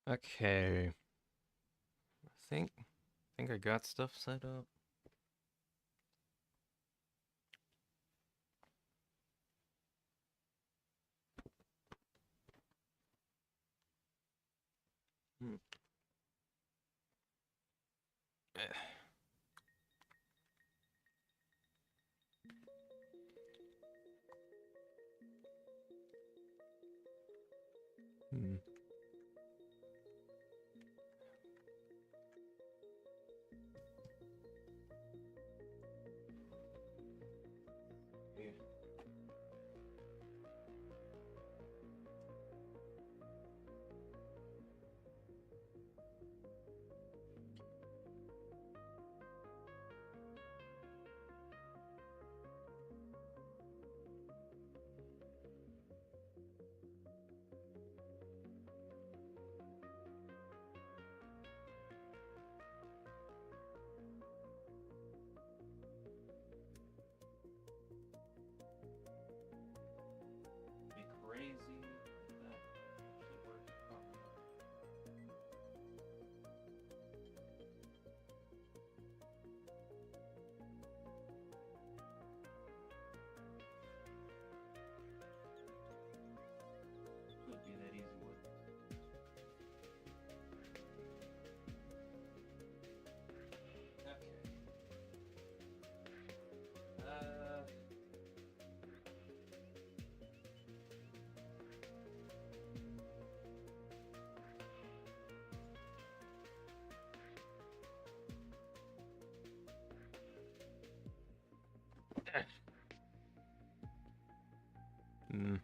Okay. I think I got stuff set up. Hmm. Eh. Hmm. Yeah. Be crazy. That actually works. Could be that easy with. Okay. Uh. Hmm.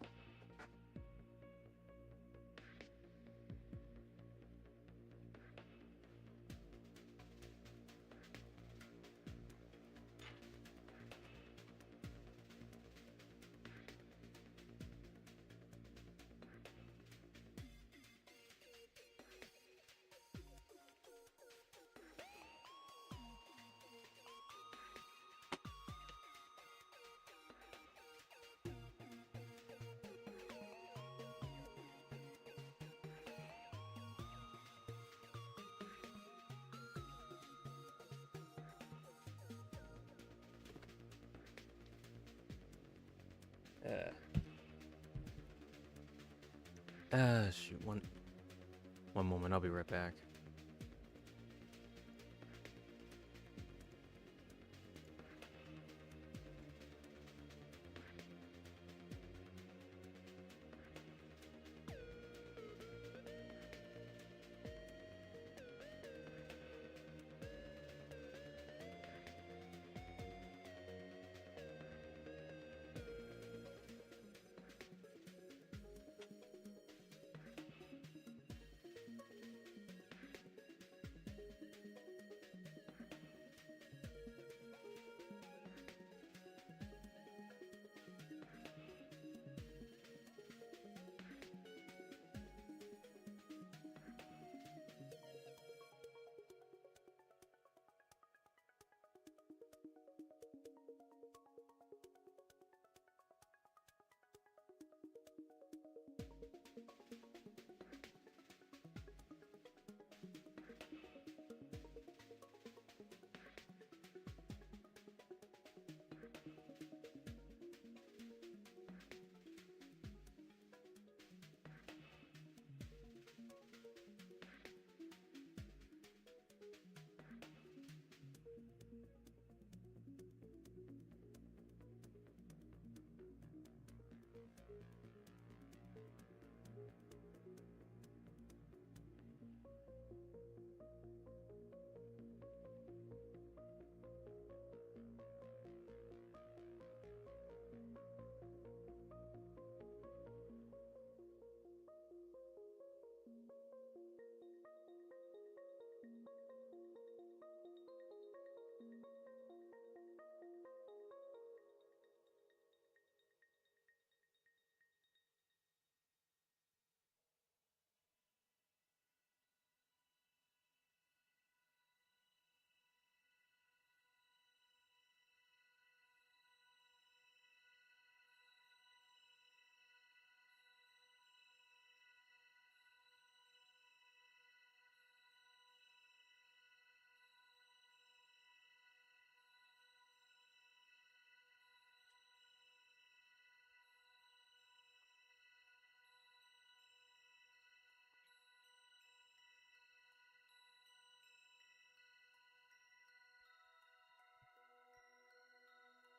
Shoot. One moment. I'll be right back.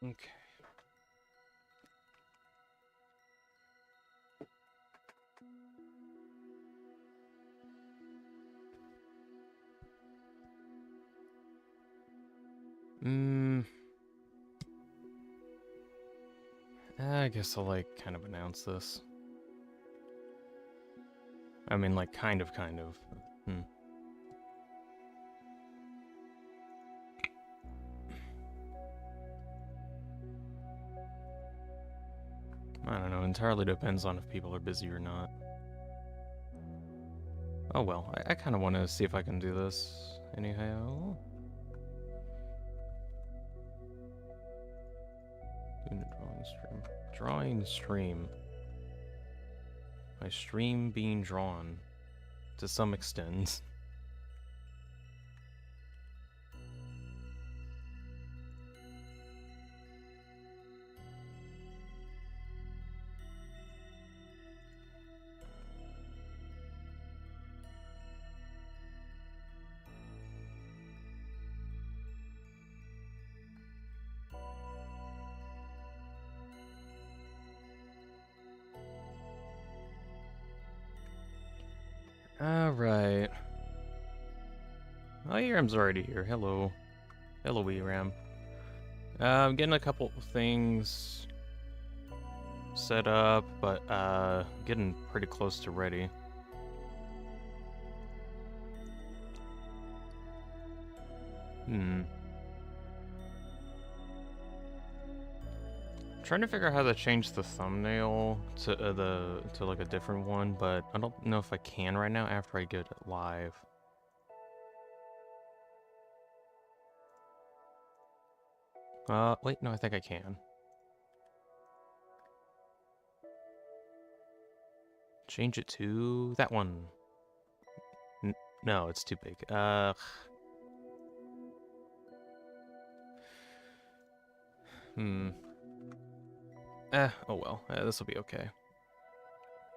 Okay. I guess I'll, like, kind of announce this. I mean, like, kind of. I don't know, entirely depends on if people are busy or not. Oh well, I kind of want to see if I can do this anyhow. Doing a drawing stream. Drawing stream. My stream being drawn. To some extent. Alright. Oh, Eram's already here. Hello. Hello, Eram. I'm getting a couple things set up, but getting pretty close to ready. Trying to figure out how to change the thumbnail to like a different one, but I don't know if I can right now after I get it live. Wait, no, I think I can. Change it to that one. No, it's too big. Oh well, this will be okay.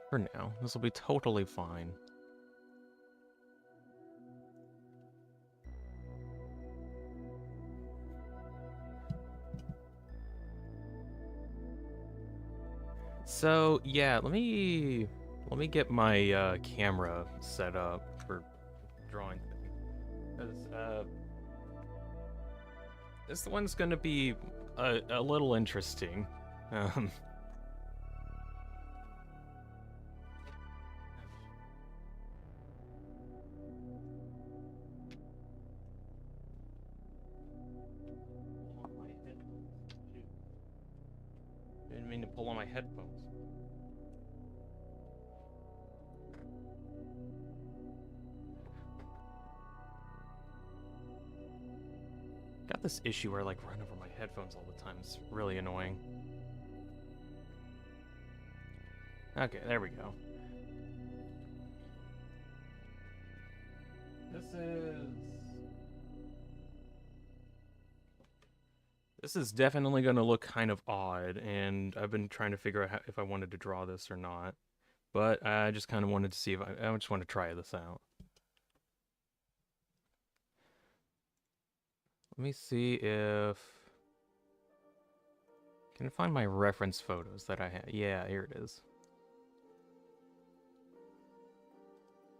For now, this will be totally fine. So yeah, let me get my camera set up for drawing. This one's gonna be a little interesting. Didn't mean to pull on my headphones. Got this issue where I like run over my headphones all the time. It's really annoying. Okay, there we go. This is definitely going to look kind of odd, and I've been trying to figure out if I wanted to draw this or not. But I just kind of wanted to see if I just want to try this out. Let me see if... Can I find my reference photos that I have? Yeah, here it is.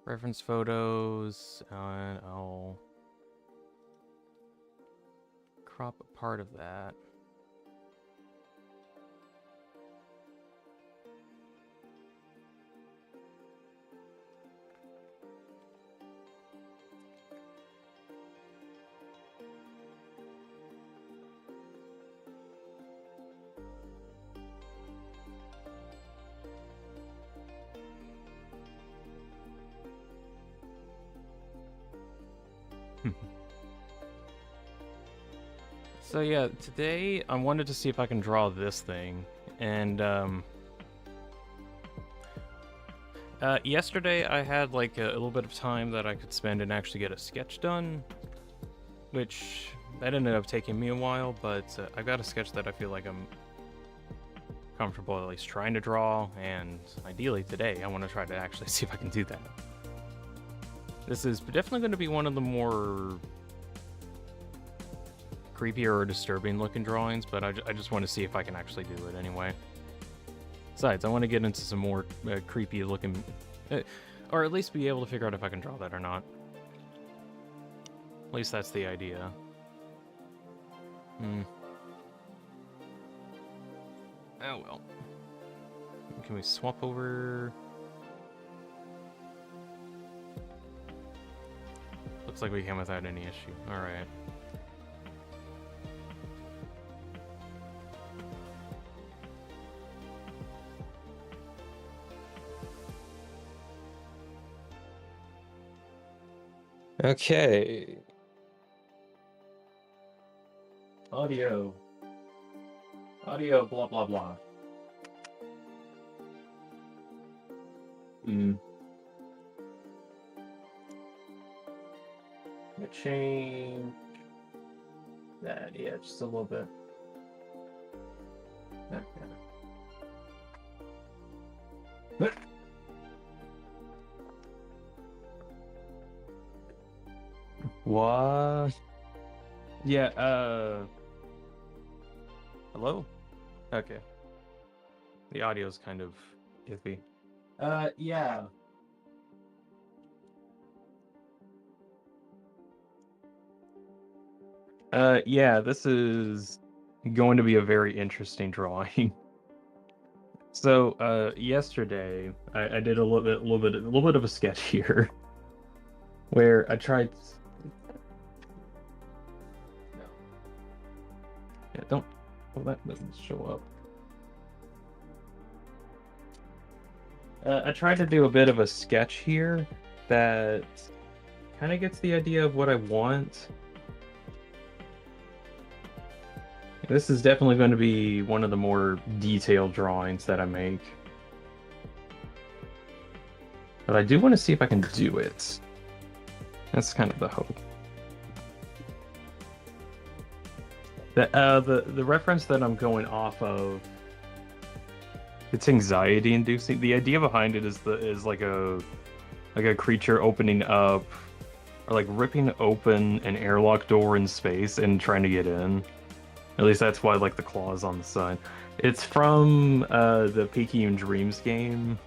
Reference photos, and I'll crop a part of that. So yeah, today I wanted to see if I can draw this thing, and yesterday I had like a little bit of time that I could spend and actually get a sketch done, which that ended up taking me a while, but I got a sketch that I feel like I'm comfortable at least trying to draw, and ideally today I want to try to actually see if I can do that. This is definitely going to be one of the more creepier or disturbing looking drawings, but I just want to see if I can actually do it anyway. Besides, I want to get into some more creepy looking, or at least be able to figure out if I can draw that or not. At least that's the idea. Oh well. Can we swap over? Looks like we can without any issue. Alright. Okay. Audio, blah, blah, blah. Change that, yeah, just a little bit. Okay. What? Yeah, hello? Okay. The audio's kind of iffy. Yeah. Yeah, this is going to be a very interesting drawing. So, yesterday I did a little bit of a sketch here, where I tried. No. Yeah, don't. Well, that doesn't show up. I tried to do a bit of a sketch here that kind of gets the idea of what I want. This is definitely going to be one of the more detailed drawings that I make. But I do want to see if I can do it. That's kind of the hope. The reference that I'm going off of, it's anxiety inducing. The idea behind it is like a creature opening up, or like ripping open an airlock door in space and trying to get in. At least that's why, like, the claws on the side. It's from the Picayune Dreams game.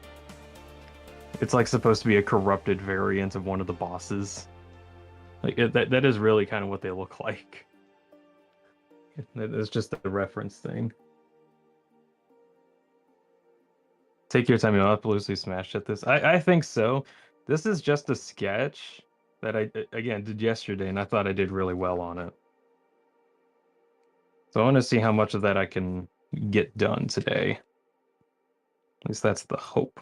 It's like supposed to be a corrupted variant of one of the bosses. Like that is really kind of what they look like. It's just a reference thing. Take your time. You'll absolutely smashed at this. I think so. This is just a sketch that I again did yesterday, and I thought I did really well on it. So I want to see how much of that I can get done today. At least that's the hope.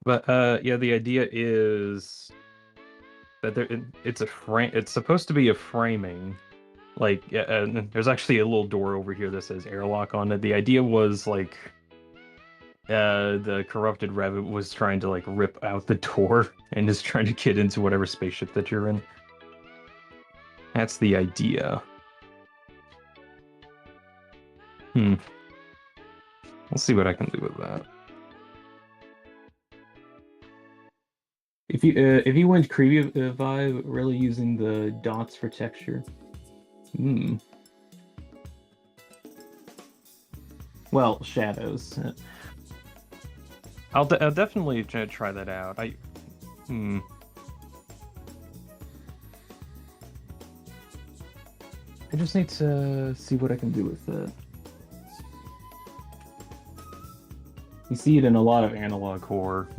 But yeah, the idea is that it's a frame. It's supposed to be a framing. Like, there's actually a little door over here that says airlock on it. The idea was like, the corrupted rabbit was trying to like rip out the door and is trying to get into whatever spaceship that you're in. That's the idea. We'll see what I can do with that. If you went creepy vibe, really using the dots for texture. Well, shadows. I'll definitely try that out. I just need to see what I can do with it. You see it in a lot of analog horror.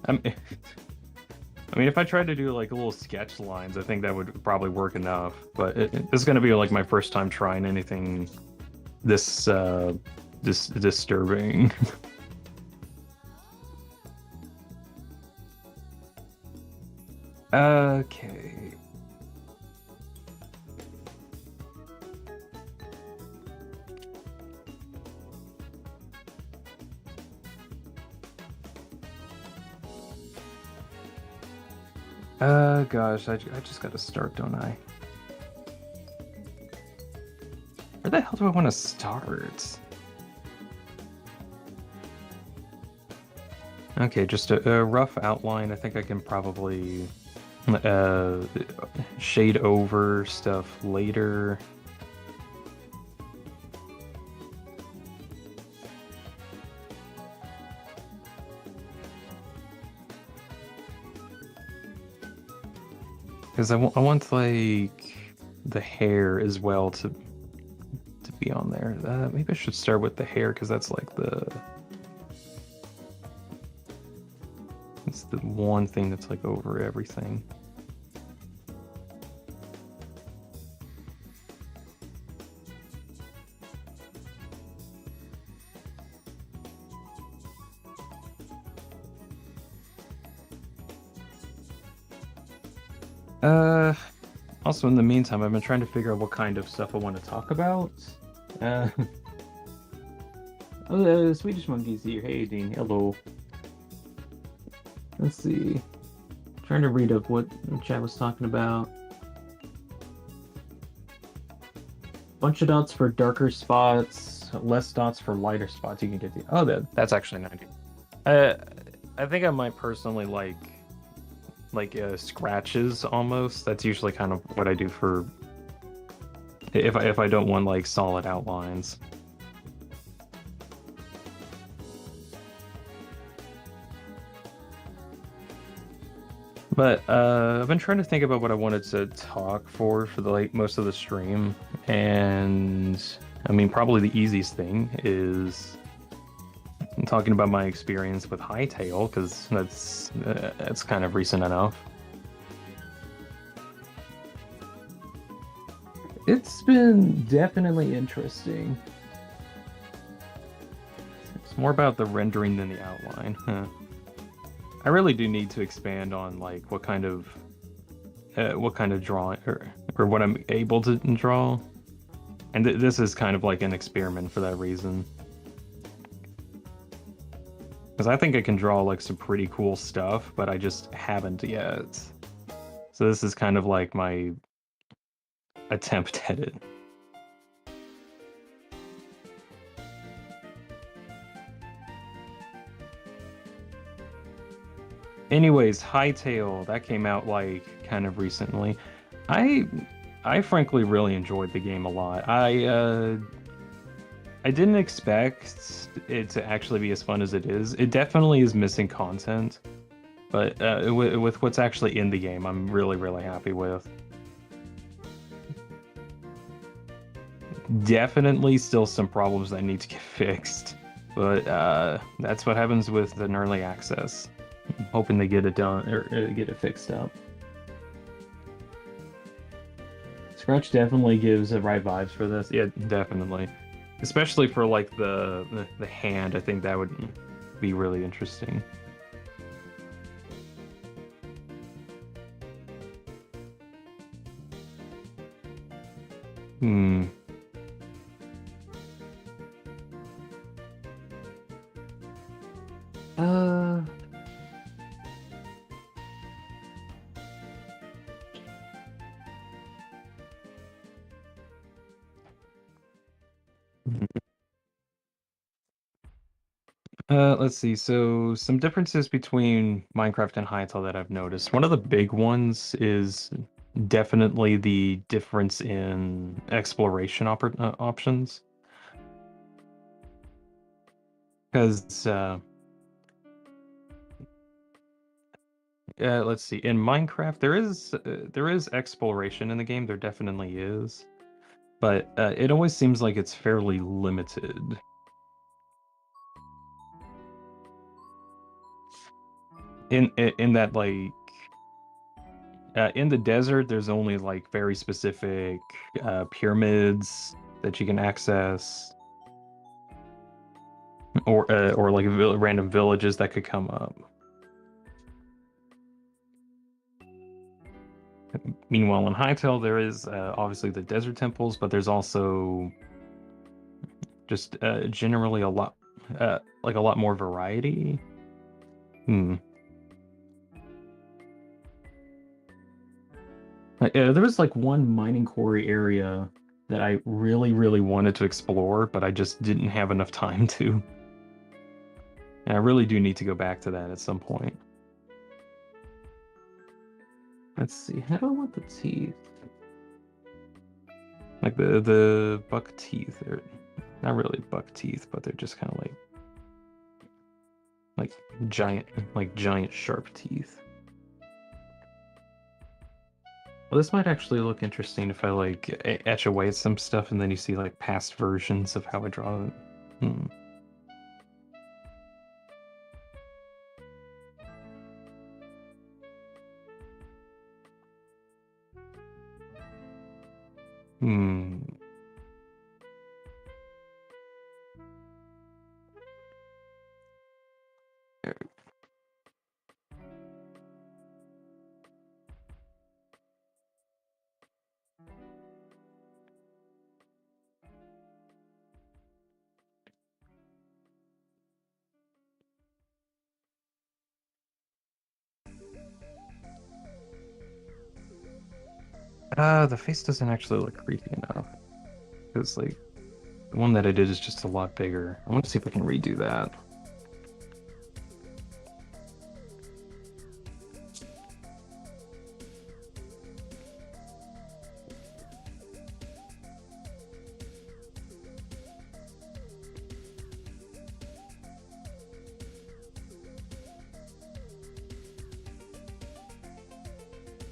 I mean, if I tried to do like little sketch lines, I think that would probably work enough. But this is going to be like my first time trying anything this disturbing. Okay. Gosh, I just gotta start, don't I? Where the hell do I want to start? Okay, just a rough outline. I think I can probably shade over stuff later. Because I want like the hair as well to be on there. Maybe I should start with the hair because that's like it's the one thing that's like over everything. Also in the meantime, I've been trying to figure out what kind of stuff I want to talk about. Oh, the Swedish monkey's here. Hey, Dean. Hello. Let's see. Trying to read up what chat was talking about. Bunch of dots for darker spots, less dots for lighter spots. You can get the. Oh, that's actually 90. I think I might personally like scratches almost. That's usually kind of what I do for if I don't want like solid outlines. But I've been trying to think about what I wanted to talk for the like most of the stream, and I mean probably the easiest thing is talking about my experience with Hightail, because that's kind of recent enough. It's been definitely interesting. It's more about the rendering than the outline. Huh. I really do need to expand on like what kind of drawing or what I'm able to draw, and this is kind of like an experiment for that reason. Because I think I can draw like some pretty cool stuff, but I just haven't yet. So this is kind of like my attempt at it. Anyways, Hightail, that came out like kind of recently. I frankly really enjoyed the game a lot. I didn't expect it to actually be as fun as it is. It definitely is missing content, but with what's actually in the game, I'm really, really happy with. Definitely still some problems that need to get fixed, but that's what happens with an early access. I'm hoping they get it done or get it fixed up. Scratch definitely gives the right vibes for this. Yeah, definitely. Especially for like the hand, I think that would be really interesting. Hmm. Let's see. So some differences between Minecraft and Hytale that I've noticed. One of the big ones is definitely the difference in exploration options. Because let's see, in Minecraft there is exploration in the game. There definitely is, but it always seems like it's fairly limited. In that like in the desert, there's only like very specific pyramids that you can access, or like random villages that could come up. Meanwhile, in Hytale, there is obviously the desert temples, but there's also just generally a lot, like a lot more variety. Hmm. There was like one mining quarry area that I really, really wanted to explore, but I just didn't have enough time to. And I really do need to go back to that at some point. Let's see. How do I want the teeth? Like the buck teeth. They're not really buck teeth, but they're just kind of like giant sharp teeth. Well, this might actually look interesting if I like etch away at some stuff and then you see like past versions of how I draw it. Hmm. Hmm. The face doesn't actually look creepy enough. Because like the one that I did is just a lot bigger. I want to see if I can redo that.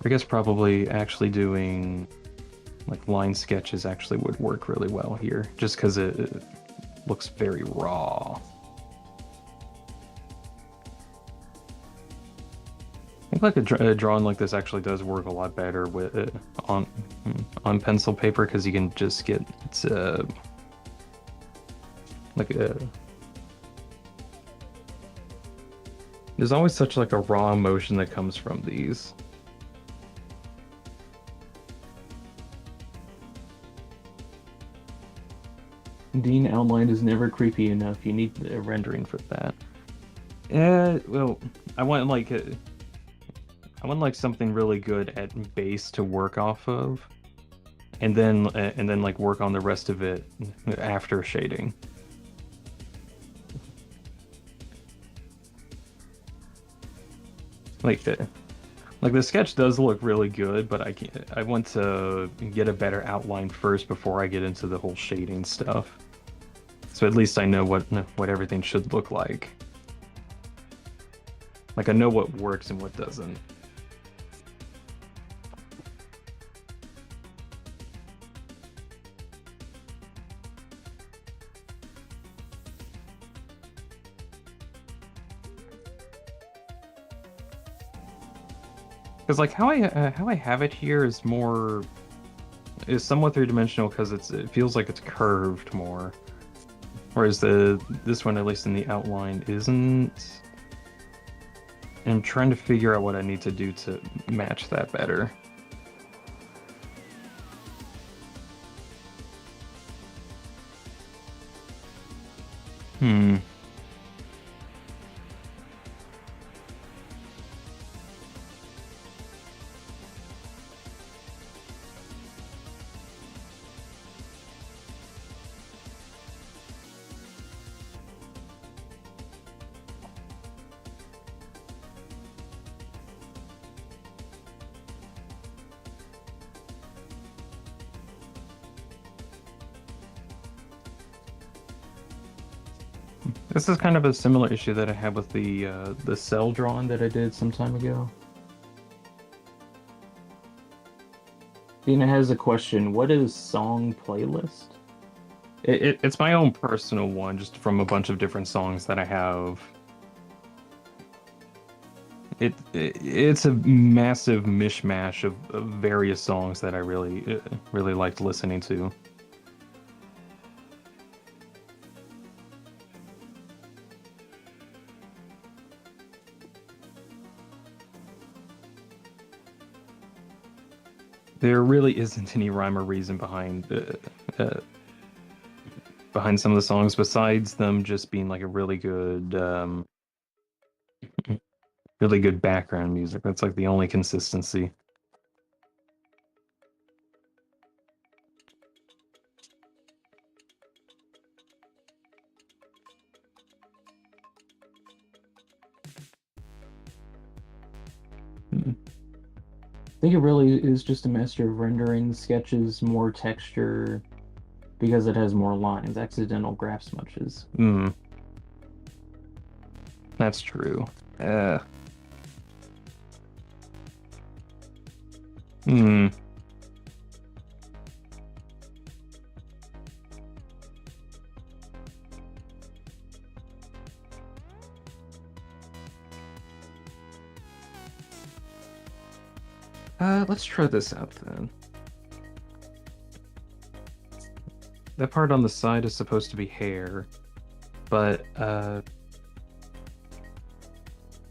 I guess probably actually doing like line sketches actually would work really well here, just because it looks very raw. I think like a drawing like this actually does work a lot better with on pencil paper because you can just get like a there's always such like a raw emotion that comes from these. Dean outline is never creepy enough. You need a rendering for that. Well, I want like I want like something really good at base to work off of, and then like work on the rest of it after shading. Like like the sketch does look really good, but I want to get a better outline first before I get into the whole shading stuff. So at least I know what everything should look like. Like I know what works and what doesn't. Because like how I have it here is somewhat three-dimensional because it feels like it's curved more, whereas this one, at least in the outline, isn't. And I'm trying to figure out what I need to do to match that better. Hmm. This is kind of a similar issue that I had with the cell drawing that I did some time ago. Dina has a question. What is song playlist? It's my own personal one, just from a bunch of different songs that I have. It's a massive mishmash of various songs that I really liked listening to. There really isn't any rhyme or reason behind some of the songs besides them just being like a really good background music. That's like the only consistency. think it really is just a matter of rendering the sketches more texture because it has more lines, accidental graph smudges. Hmm, that's true. Uh, hmm. Let's try this out then. That part on the side is supposed to be hair, but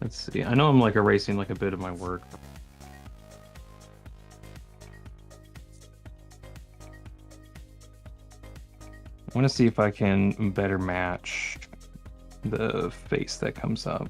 let's see. I know I'm like erasing like a bit of my work. I want to see if I can better match the face that comes up.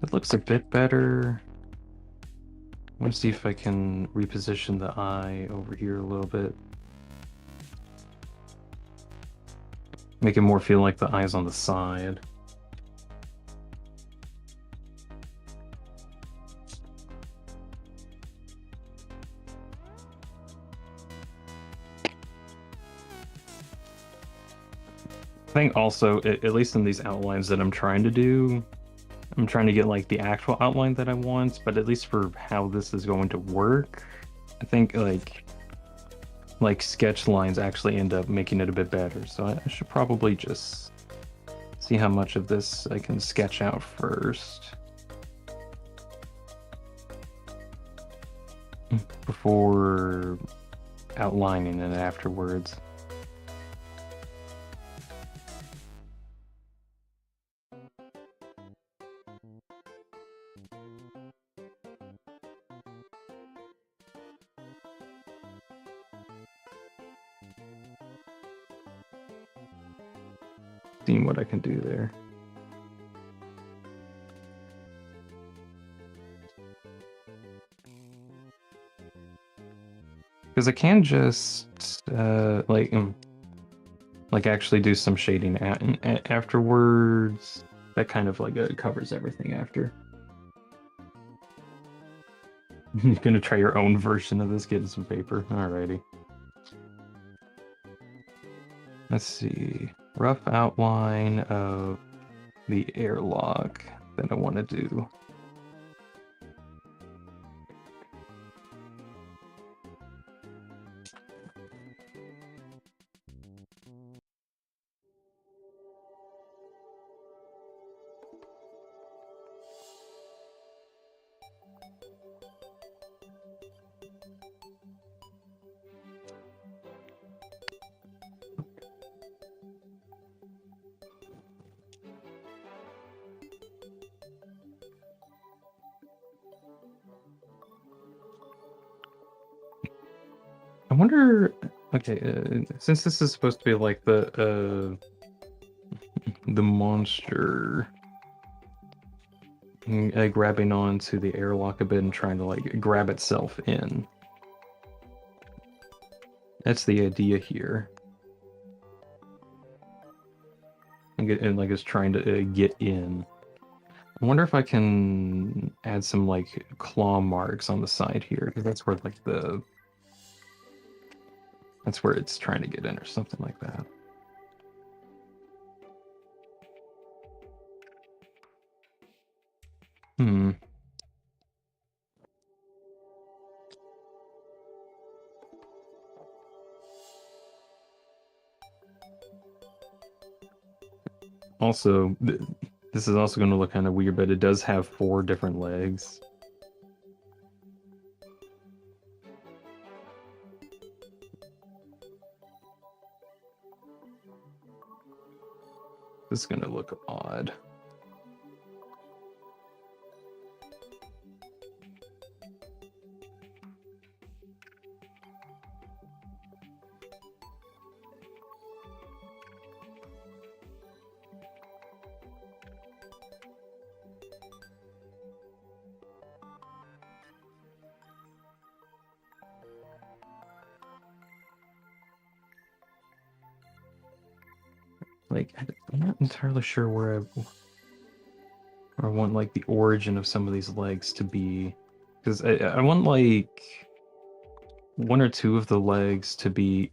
It looks a bit better. I want to see if I can reposition the eye over here a little bit. Make it more feel like the eye's on the side. I think also, at least in these outlines that I'm trying to do, I'm trying to get like the actual outline that I want, but at least for how this is going to work, I think like sketch lines actually end up making it a bit better. So I should probably just see how much of this I can sketch out first before outlining it afterwards. Seeing what I can do there. Because I can just like actually do some shading afterwards. That kind of like covers everything after. You're gonna try your own version of this, getting some paper. Alrighty. Let's see. Rough outline of the airlock that I want to do. I wonder. Okay, since this is supposed to be like the monster grabbing onto the airlock a bit and trying to like grab itself in. That's the idea here. And like it's trying to get in. I wonder if I can add some like claw marks on the side here, because that's where like that's where it's trying to get in or something like that. Hmm. Also, this is also going to look kind of weird, but it does have 4 different legs. This is gonna look odd. Like, I'm not entirely sure where I want like the origin of some of these legs to be, because I want like one or two of the legs to be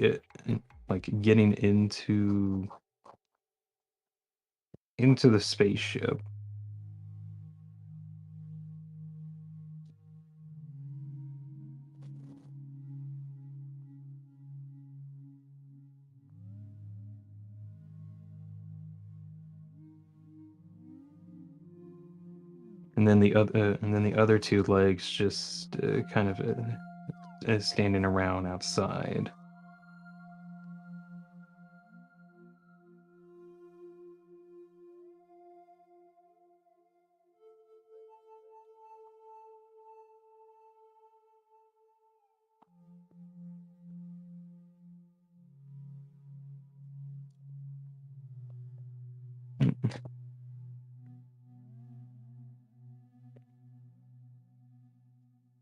like getting into the spaceship. And then the other two legs just kind of standing around outside.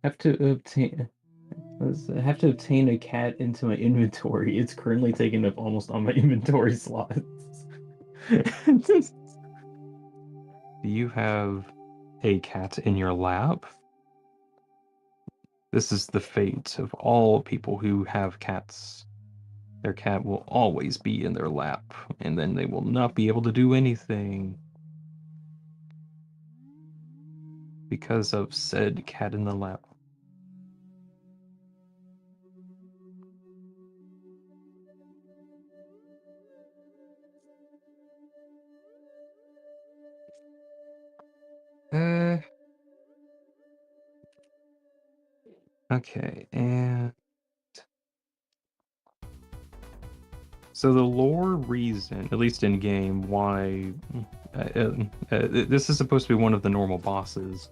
Have to obtain I have to obtain a cat into my inventory. It's currently taking up almost all my inventory slots. Do you have a cat in your lap? This is the fate of all people who have cats. Their cat will always be in their lap, and then they will not be able to do anything because of said cat in the lap. Okay, and so the lore reason, at least in game, why this is supposed to be one of the normal bosses,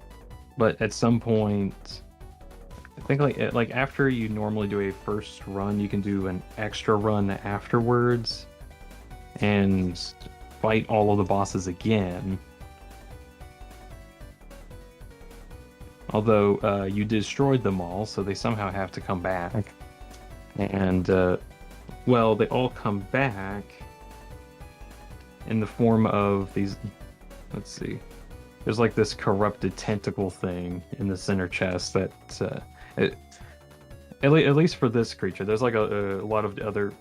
but at some point, I think like after you normally do a first run, you can do an extra run afterwards and fight all of the bosses again. Although you destroyed them all, so they somehow have to come back. And well, they all come back in the form of these. Let's see. There's like this corrupted tentacle thing in the center chest that, at least for this creature, there's like a lot of other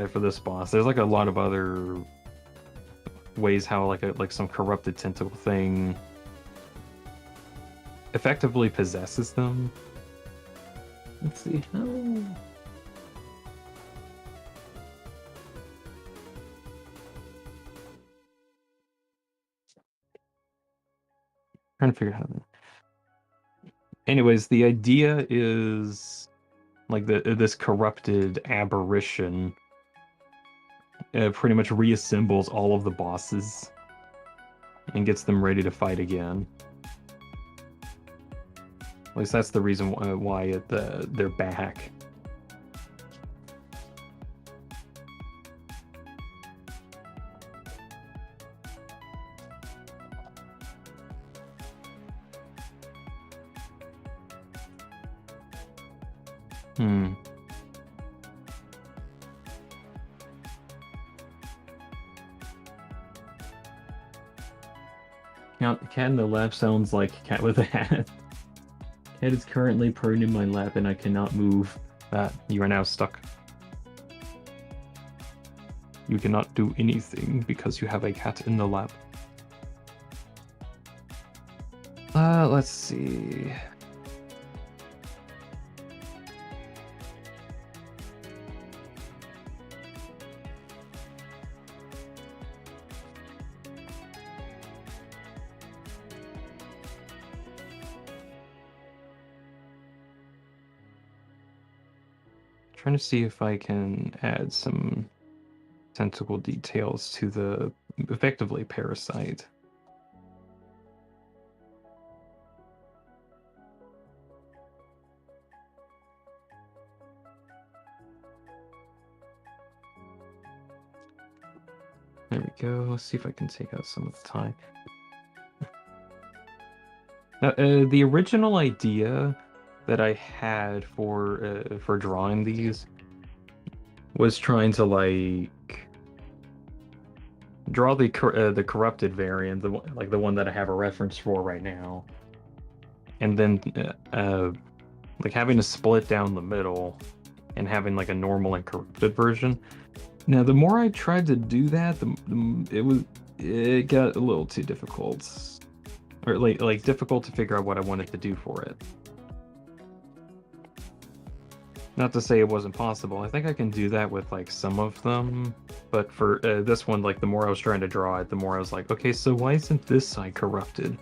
for this boss. There's like a lot of other ways how like some corrupted tentacle thing effectively possesses them. Let's see. Oh. Trying to figure out how to. Anyways, the idea is like this corrupted aberration pretty much reassembles all of the bosses and gets them ready to fight again. At least that's the reason why they're back. Cat in the lap sounds like cat with a hat. Cat is currently prone in my lap and I cannot move. You are now stuck. You cannot do anything because you have a cat in the lap. Let's see. Trying to see if I can add some tentacle details to the effectively parasite. There we go. Let's see if I can take out some of the time. Now, the original idea that I had for drawing these was trying to like draw the corrupted variant, like the one that I have a reference for right now, and then like having to split down the middle and having like a normal and corrupted version. Now, the more I tried to do that, it got a little too difficult, or like difficult to figure out what I wanted to do for it. Not to say it wasn't possible. I think I can do that with like some of them, but for this one, like the more I was trying to draw it, the more I was like, okay, so why isn't this side corrupted?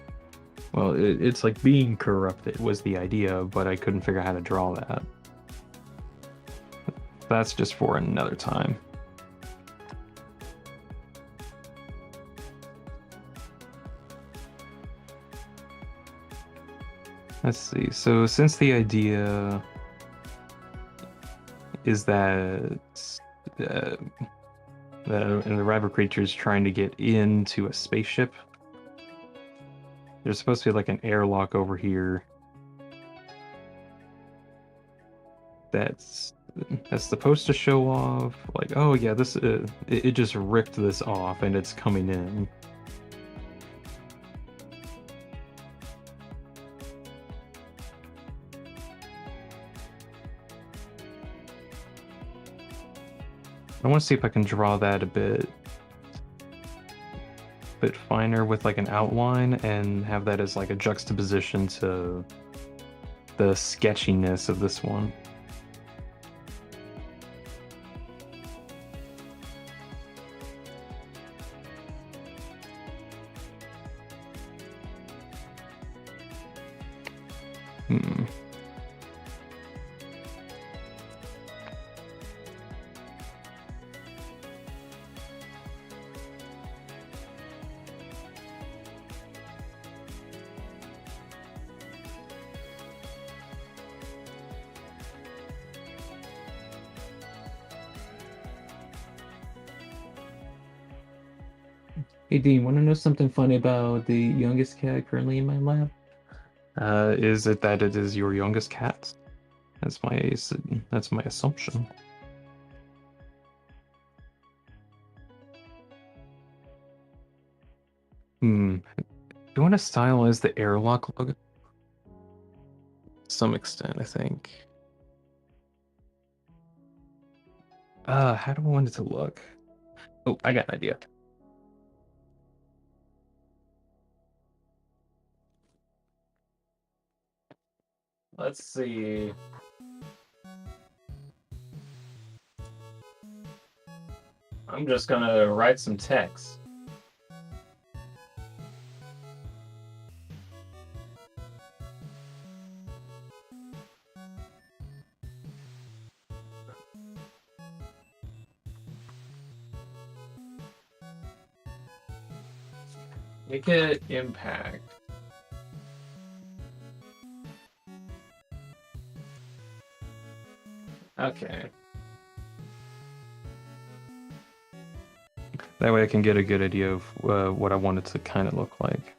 Well, it's like being corrupted was the idea, but I couldn't figure out how to draw that. That's just for another time. Let's see. So since the idea is that the rival creature is trying to get into a spaceship, there's supposed to be like an airlock over here that's supposed to show off like, oh yeah, this it just ripped this off and it's coming in. I want to see if I can draw that a bit finer with like an outline and have that as like a juxtaposition to the sketchiness of this one. Hey Dean, want to know something funny about the youngest cat currently in my lab? Is it that it is your youngest cat? That's my assumption. Do you want to stylize the airlock logo? To some extent, I think. How do I want it to look? Oh, I got an idea. Let's see. I'm just gonna write some text. Make it impact. Okay. That way I can get a good idea of what I want it to kind of look like.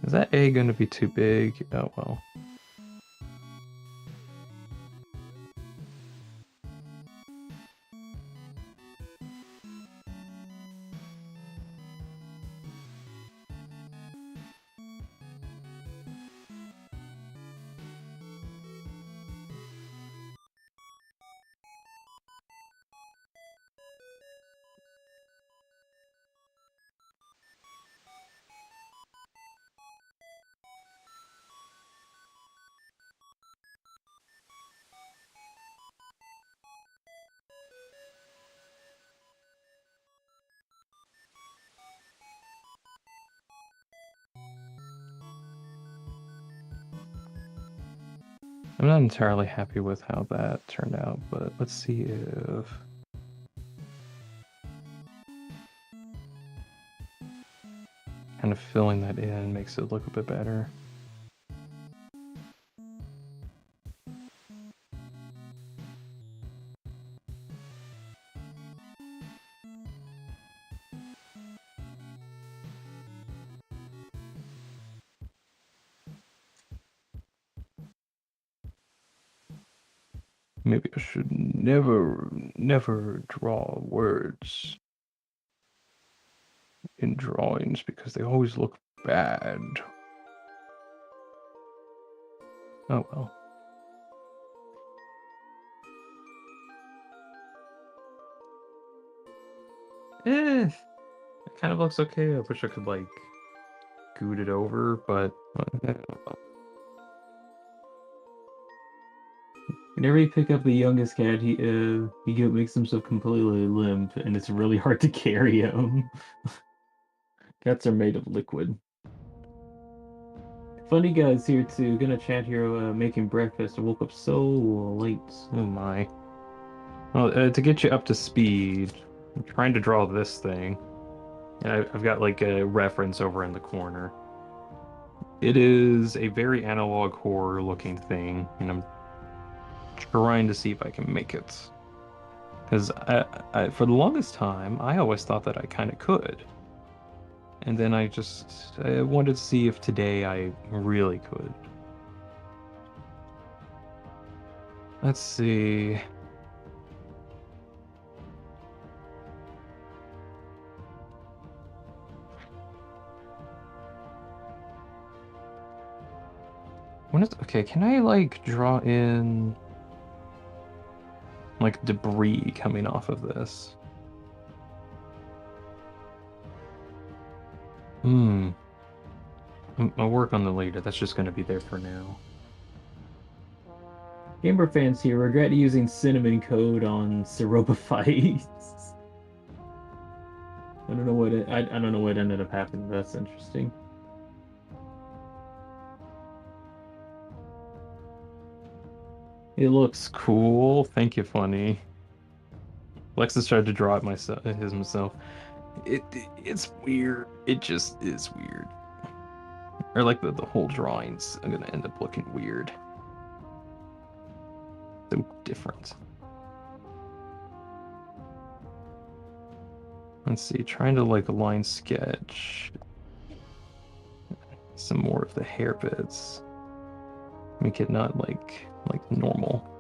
Is that A going to be too big? Oh, well. I'm not entirely happy with how that turned out, but let's see if... kind of filling that in makes it look a bit better. Maybe I should never draw words in drawings because they always look bad. Oh well. It kind of looks okay. I wish I could like scoot it over, but Whenever you pick up the youngest cat, makes himself completely limp, and it's really hard to carry him. Cats are made of liquid. Funny guys here too. Gonna chat here, making breakfast. I woke up so late. oh my. Well, to get you up to speed, I'm trying to draw this thing, and I've got like a reference over in the corner. It is a very analog horror looking thing, and I'm trying to see if I can make it. Because for the longest time, I always thought that I kind of could. And then I wanted to see if today I really could. Let's see. Okay, can I like draw in like debris coming off of this? Hmm. I'll work on the later. That's just going to be there for now. Gamer fans here regret using cinnamon code on Ceropophytes. I don't know I don't know what ended up happening. That's interesting. It looks cool. Thank you, Funny. Lexus tried to draw it himself. It's weird. It just is weird. Or like the whole drawings are gonna end up looking weird. So different. Let's see, trying to like line sketch some more of the hair bits. Make it not like normal.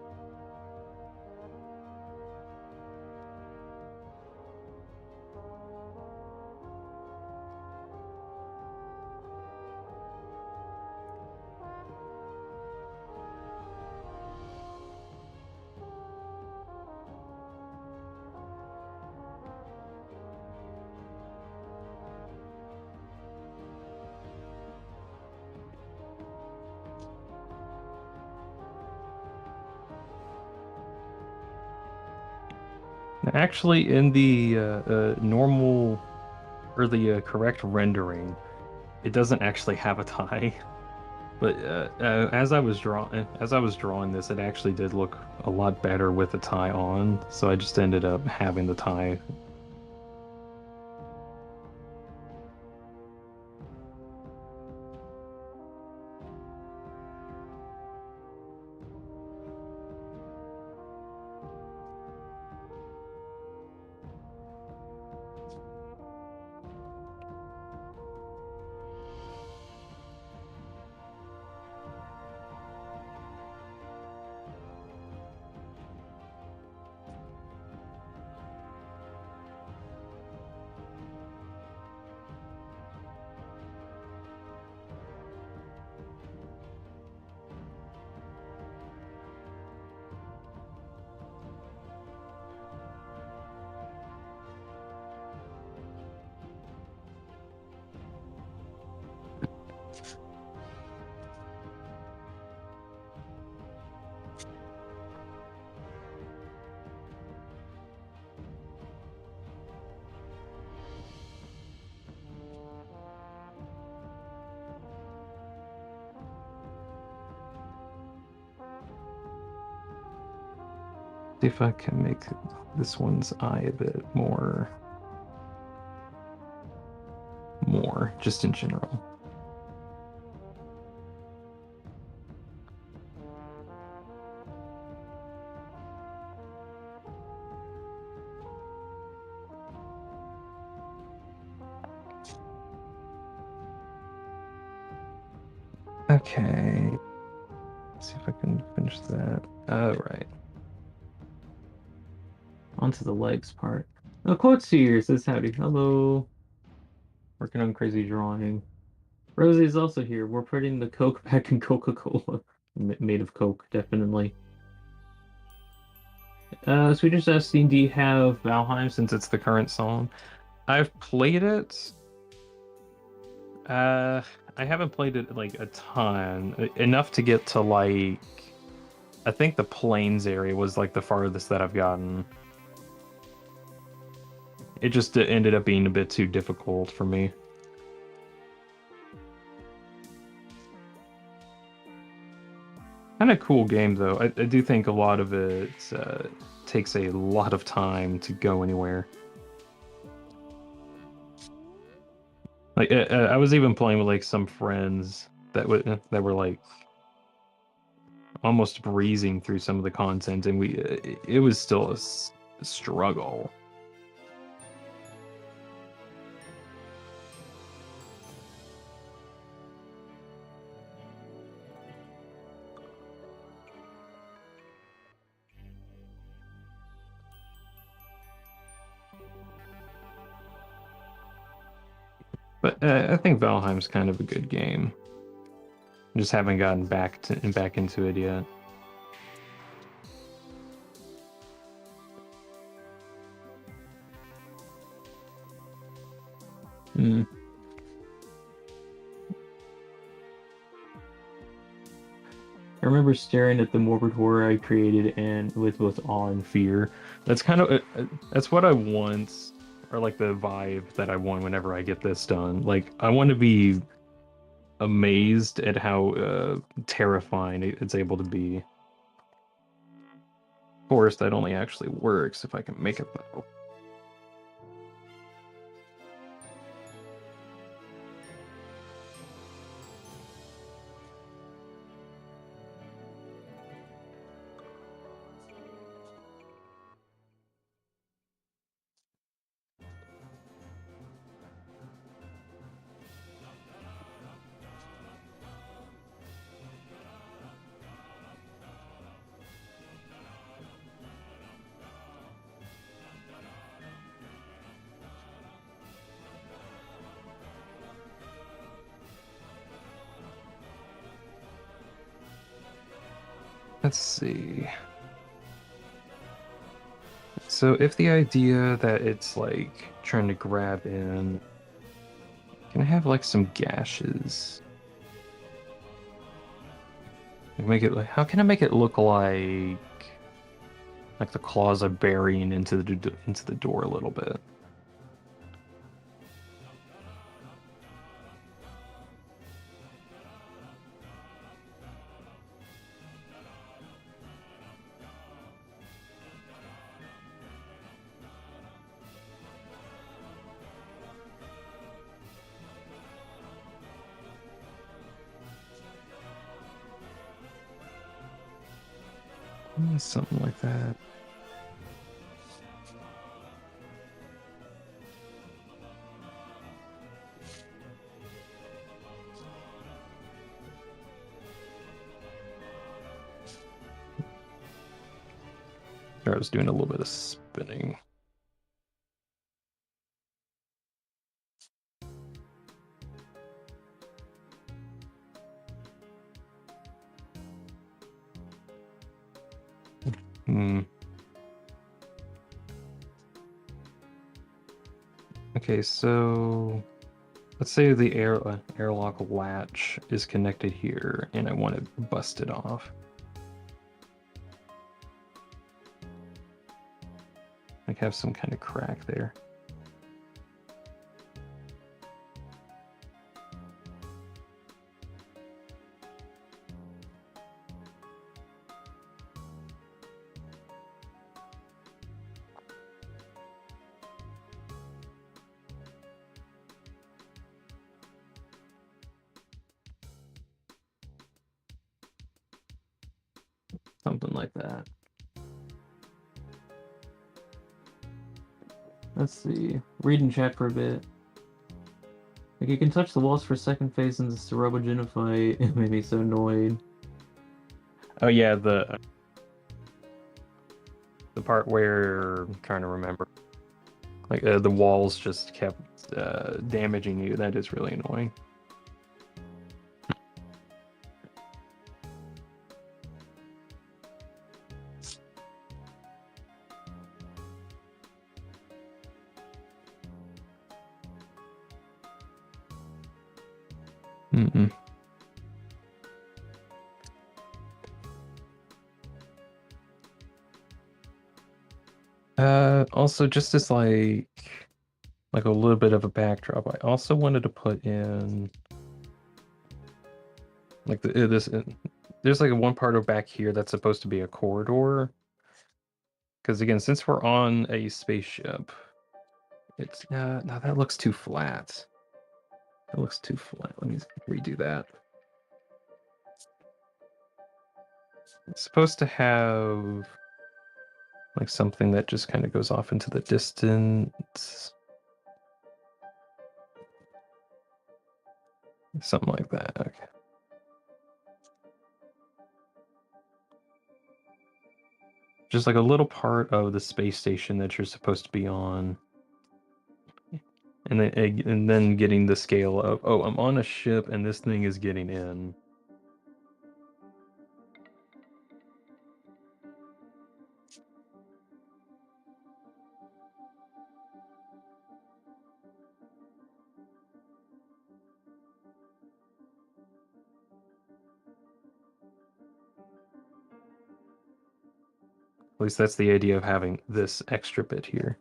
Actually, in the normal or the correct rendering, it doesn't actually have a tie. But as I was drawing this, it actually did look a lot better with the tie on. So I just ended up having the tie. See if I can make this one's eye a bit more, just in general. Okay. Let's see if I can finish that. All right. Onto the legs part. Oh, Quotes here says howdy. Hello. Working on crazy drawing. Rosie is also here. We're putting the Coke back in Coca-Cola. Made of Coke, definitely. Swedish Epstein, do you have Valheim? Since it's the current song, I've played it. I haven't played it like a ton, enough to get to like, I think the plains area was like the farthest that I've gotten. It just ended up being a bit too difficult for me. Kind of cool game though. I do think a lot of it takes a lot of time to go anywhere. Like I was even playing with like some friends that were like almost breezing through some of the content, and it was still a struggle. But I think Valheim's kind of a good game. Just haven't gotten back into it yet. Hmm. I remember staring at the morbid horror I created and with both awe and fear. That's kind of that's what I want, or like the vibe that I want whenever I get this done. Like I want to be amazed at how terrifying it's able to be. Of course, that only actually works if I can make it though. Let's see. So if the idea that it's like trying to grab in, can I have like some gashes? Make it like, how can I make it look like the claws are burying into the door a little bit? Something like that. I was doing a little bit of spinning. Hmm. Okay, so let's say the airlock latch is connected here, and I want to bust it off. Like have some kind of crack there. Something like that. Let's see. Read and chat for a bit. Like, you can touch the walls for second phase in the Cerebrogenify fight. It made me so annoyed. Oh yeah, the part where I'm trying to remember, like the walls just kept damaging you. That is really annoying. Mm-mm. Also, just as like a little bit of a backdrop, I also wanted to put in like there's like a one part of back here that's supposed to be a corridor. Because again, since we're on a spaceship, it's no, that looks too flat. That looks too flat. Let me redo that. It's supposed to have like something that just kind of goes off into the distance. Something like that. Okay. Just like a little part of the space station that you're supposed to be on. And then getting the scale of, oh, I'm on a ship and this thing is getting in. At least that's the idea of having this extra bit here.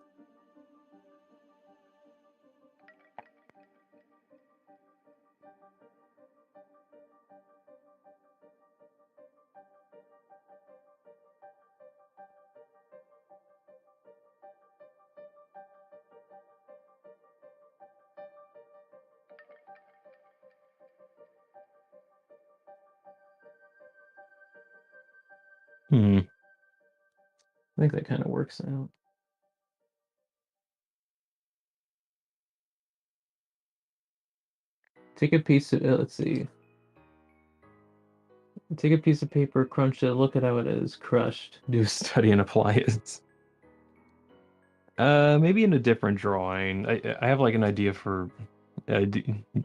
Hmm. I think that kind of works out. Take a piece of, let's see. Take a piece of paper, crunch it, look at how it is, crushed. Do a study and apply it. Maybe in a different drawing. I have like an idea for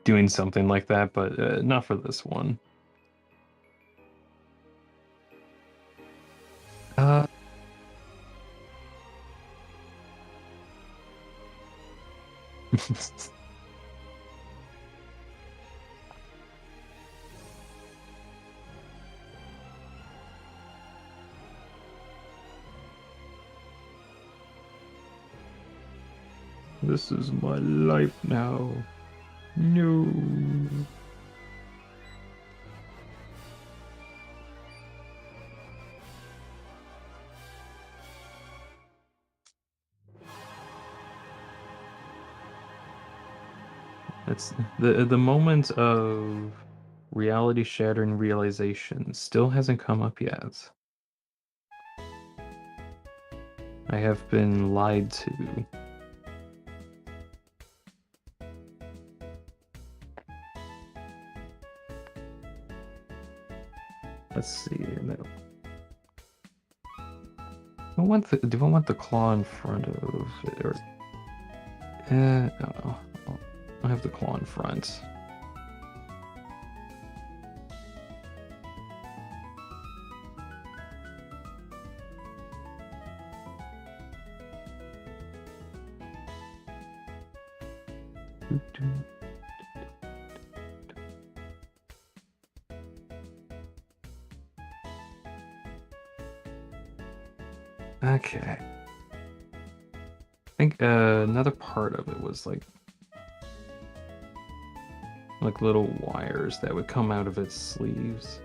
doing something like that, but not for this one. This is my life now. No. It's the moment of reality shattering realization still hasn't come up yet. I have been lied to. Let's see. No. Do I want the claw in front of it or no. I have the claw in front. Okay. I think another part of it was like little wires that would come out of its sleeves.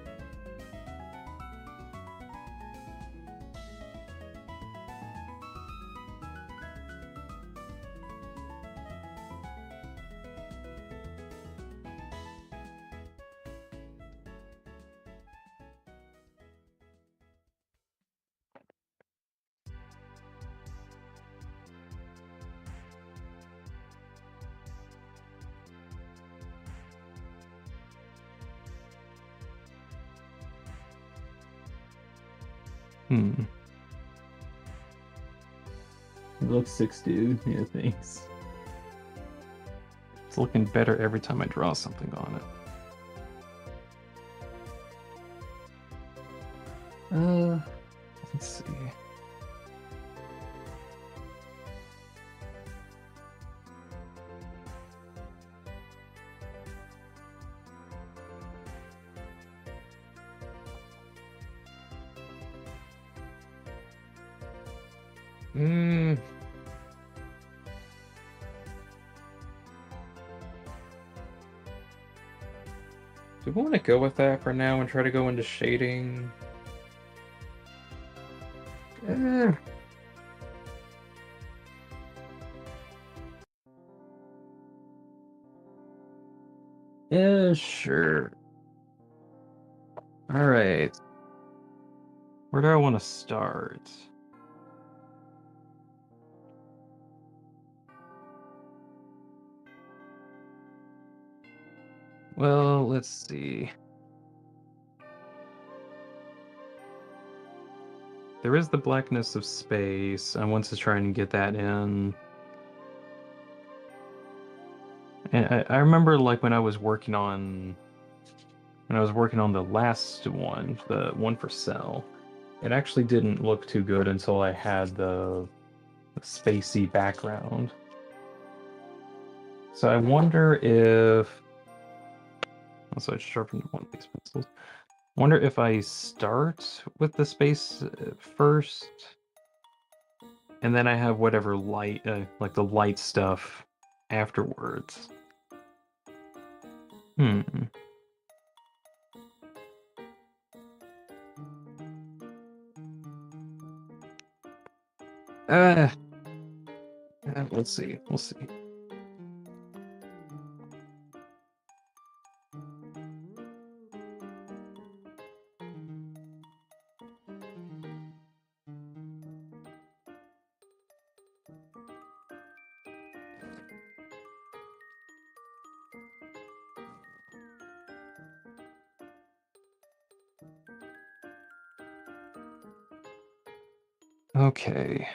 Hmm. It looks 6, dude. Yeah, thanks. It's looking better every time I draw something on it. Let's see. Hmm. Do we want to go with that for now and try to go into shading? Yeah, sure. All right. Where do I want to start? Well, let's see. There is the blackness of space. I want to try and get that in. And I remember like when I was working on the last one, the one for Cell, it actually didn't look too good until I had the spacey background. So I wonder if also I sharpened one of these pencils. Wonder if I start with the space first, and then I have whatever light, like the light stuff, afterwards. Hmm. Uh, let's see. We'll see. Okay.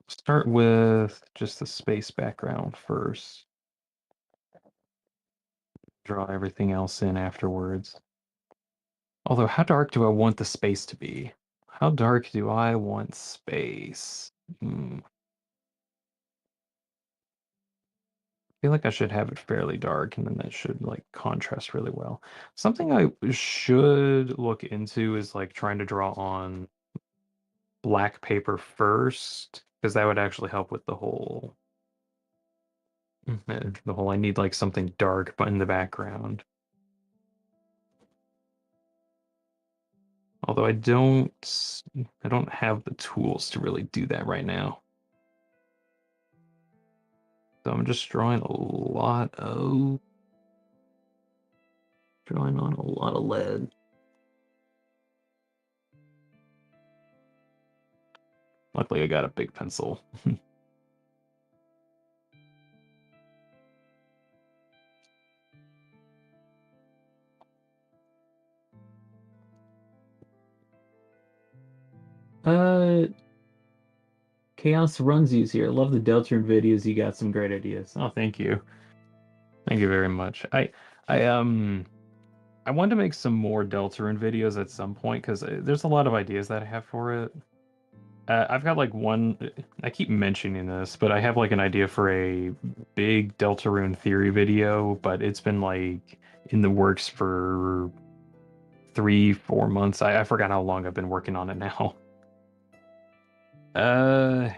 Start with just the space background first. Draw everything else in afterwards. Although, how dark do I want the space to be? How dark do I want space? Hmm. I feel like I should have it fairly dark, and then that should like contrast really well. Something I should look into is like trying to draw on black paper first, because that would actually help with the whole I need like something dark but in the background. Although I don't have the tools to really do that right now. So I'm just drawing on a lot of lead. Luckily I got a big pencil. Chaos runs yous here. Love the Deltarune videos. You got some great ideas. Oh, thank you. Thank you very much. I want to make some more Deltarune videos at some point because there's a lot of ideas that I have for it. I've got like one. I keep mentioning this, but I have like an idea for a big Deltarune theory video, but it's been like in the works for 3-4 months. I forgot how long I've been working on it now. I'm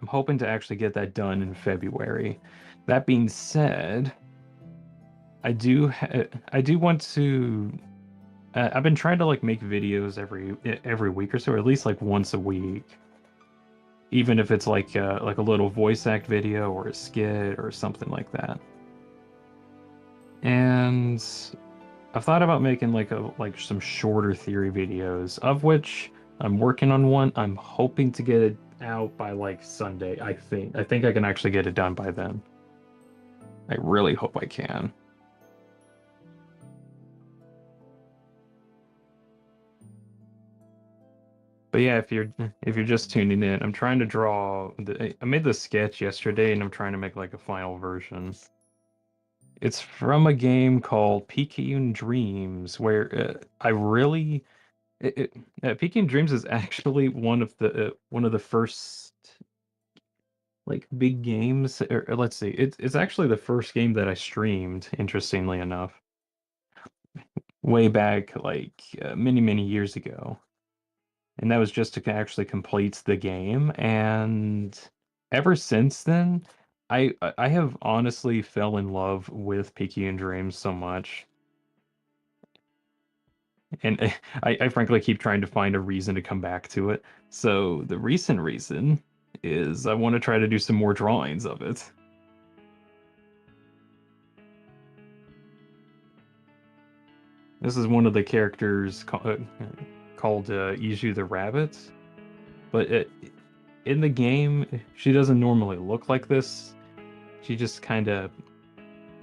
hoping to actually get that done in February. That being said, I do want to. I've been trying to like make videos every week or so, or at least like once a week. Even if it's like a little voice act video or a skit or something like that. And I've thought about making like some shorter theory videos, of which I'm working on one. I'm hoping to get it out by like Sunday, I think. I think I can actually get it done by then. I really hope I can. But yeah, if you're just tuning in, I'm trying to draw. I made the sketch yesterday, and I'm trying to make like a final version. It's from a game called Picayune Dreams, where I really Picayune Dreams is actually one of the first like big games. Or let's see, it's actually the first game that I streamed. Interestingly enough, way back like many years ago. And that was just to actually complete the game. And ever since then, I have honestly fell in love with Picayune Dreams so much. And I frankly keep trying to find a reason to come back to it. So the recent reason is I want to try to do some more drawings of it. This is one of the characters called Iju the Rabbit. But in the game, she doesn't normally look like this. She just kind of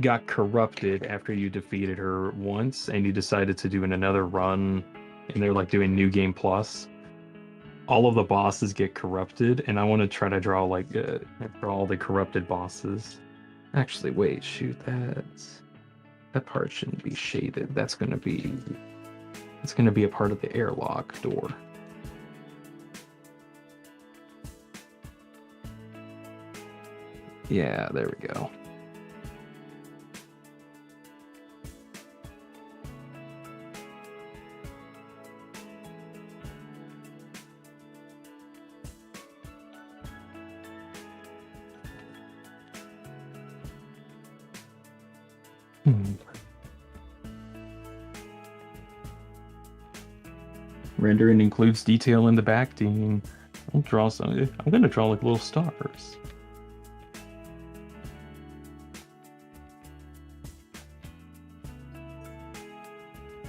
got corrupted after you defeated her once, and you decided to do another run, and they're like doing New Game Plus. All of the bosses get corrupted, and I want to try to draw like draw all the corrupted bosses. Actually, wait, shoot, that part shouldn't be shaded. That's gonna be a part of the airlock door. Yeah, there we go. Rendering includes detail in the back, Dean. I'll draw some. I'm gonna draw like little stars.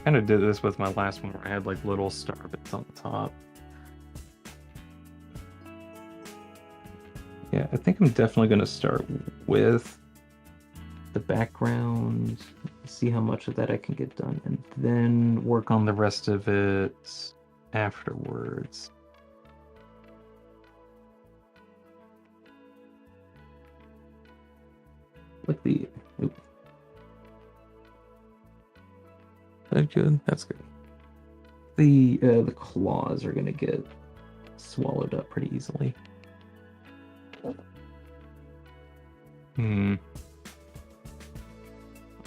Kind of did this with my last one where I had like little star bits on the top. Yeah, I think I'm definitely gonna start with the background, see how much of that I can get done, and then work on the rest of it afterwards. Like the That's good. That's good. The claws are gonna get swallowed up pretty easily.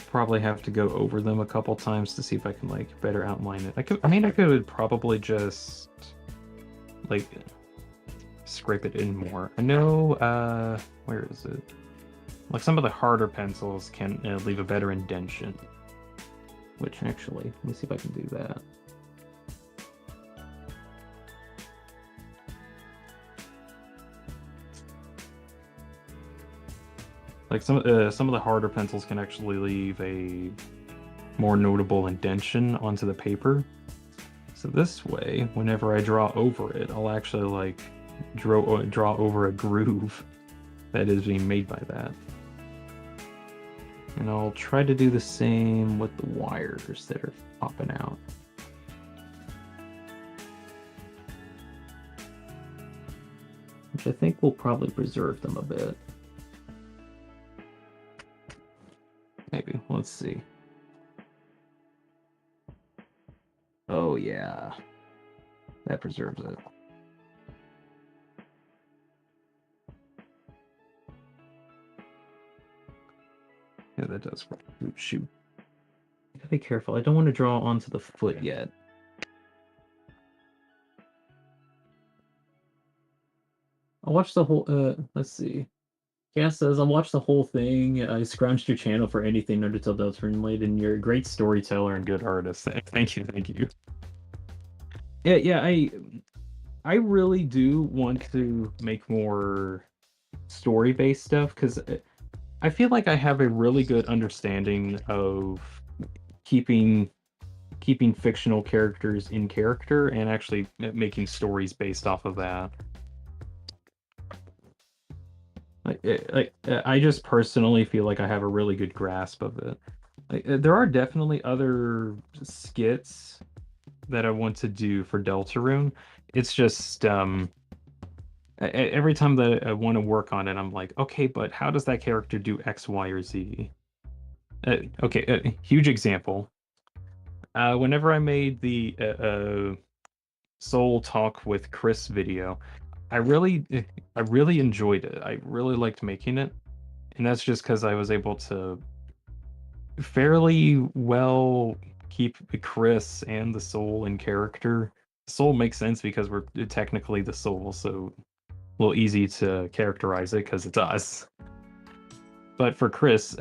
Probably have to go over them a couple times to see if I can like better outline it. I could probably just like scrape it in more. I know where is it? Like some of the harder pencils can leave a better indentation. Which actually, let me see if I can do that. Like some of the harder pencils can actually leave a more notable indentation onto the paper. So this way, whenever I draw over it, I'll actually like draw over a groove that is being made by that. And I'll try to do the same with the wires that are popping out. Which I think will probably preserve them a bit. Maybe. Let's see. Oh, yeah. That preserves it. Yeah, that does. Ooh, shoot. Gotta be careful. I don't want to draw onto the foot yet. I'll watch the whole. Let's see. Cass says, I'll watch the whole thing. I scrounged your channel for anything Undertale Deltarune late, and you're a great storyteller and good artist. Thank you, thank you. Yeah, I really do want to make more story-based stuff, because I feel like I have a really good understanding of keeping fictional characters in character and actually making stories based off of that. I just personally feel like I have a really good grasp of it. There are definitely other skits that I want to do for Deltarune. it's just every time that I want to work on it, I'm like, okay, but how does that character do X, Y, or Z? Okay, huge example. Whenever I made the Soul Talk with Chris video, I really enjoyed it. I really liked making it, and that's just because I was able to fairly well keep Chris and the Soul in character. Soul makes sense because we're technically the Soul, so a little easy to characterize it because it's us. But for Chris,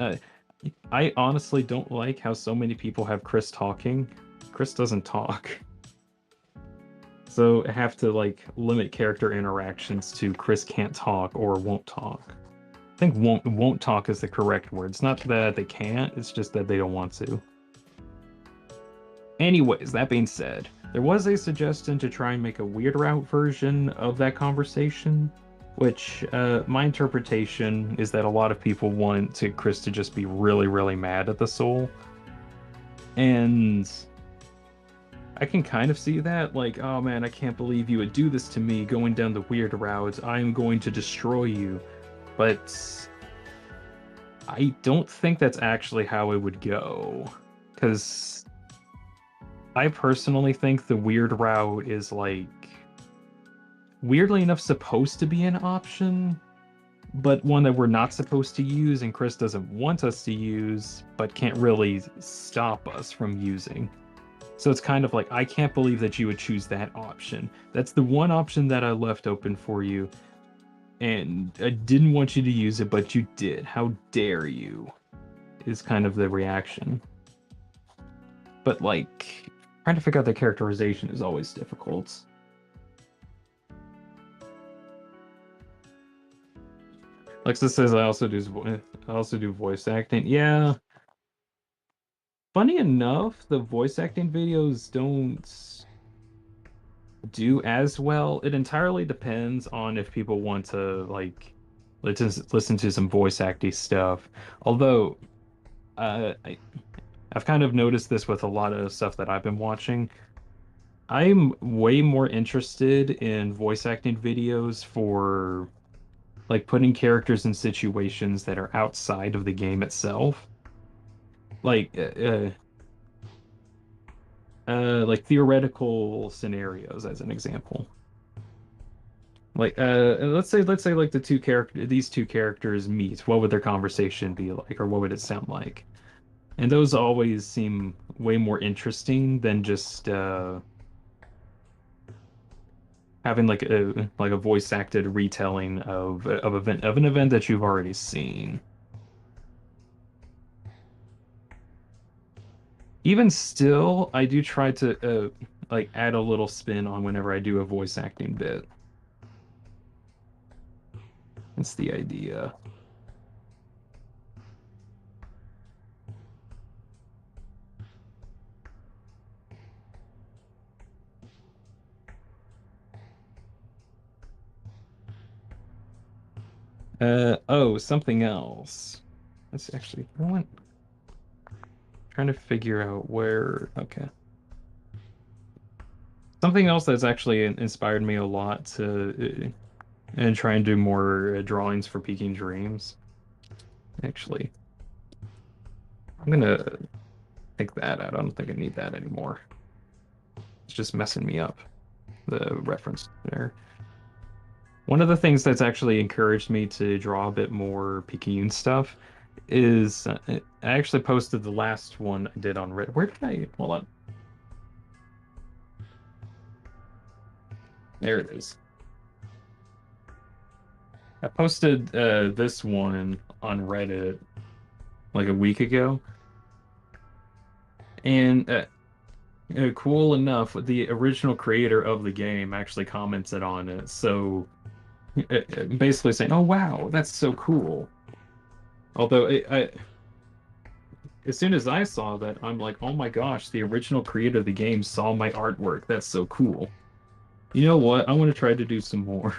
I honestly don't like how so many people have Chris talking. Chris doesn't talk. So I have to like limit character interactions to Chris can't talk or won't talk. I think won't talk is the correct word. It's not that they can't, it's just that they don't want to. Anyways, that being said, there was a suggestion to try and make a weird route version of that conversation, which my interpretation is that a lot of people want Chris to just be really, really mad at the Soul. And I can kind of see that, like, oh man, I can't believe you would do this to me going down the weird route. I'm going to destroy you. But I don't think that's actually how it would go. Because I personally think the weird route is, like, weirdly enough, supposed to be an option, but one that we're not supposed to use and Chris doesn't want us to use, but can't really stop us from using. So it's kind of like, I can't believe that you would choose that option. That's the one option that I left open for you, and I didn't want you to use it, but you did. How dare you? Is kind of the reaction. But, like, trying to figure out the characterization is always difficult. Lexus says I also do voice acting. Yeah. Funny enough, the voice acting videos don't do as well. It entirely depends on if people want to like listen to some voice acting stuff. Although I've kind of noticed this with a lot of stuff that I've been watching. I'm way more interested in voice acting videos for like putting characters in situations that are outside of the game itself. Like like theoretical scenarios as an example. Like let's say like these two characters meet. What would their conversation be like, or what would it sound like? And those always seem way more interesting than just having like a voice acted retelling of an event that you've already seen. Even still, I do try to like add a little spin on whenever I do a voice acting bit. That's the idea. Oh, something else. Let's actually, I want trying to figure out where. Okay. Something else that's actually inspired me a lot to and try and do more drawings for Peking Dreams. Actually, I'm gonna take that out. I don't think I need that anymore. It's just messing me up, the reference there. One of the things that's actually encouraged me to draw a bit more Picayune stuff is I actually posted the last one I did on Reddit. Where did I? Hold on. There it is. I posted this one on Reddit like a week ago, and cool enough, the original creator of the game actually commented on it. So basically saying, "Oh wow, that's so cool." Although as soon as I saw that, I'm like, "Oh my gosh, the original creator of the game saw my artwork. That's so cool." You know what? I want to try to do some more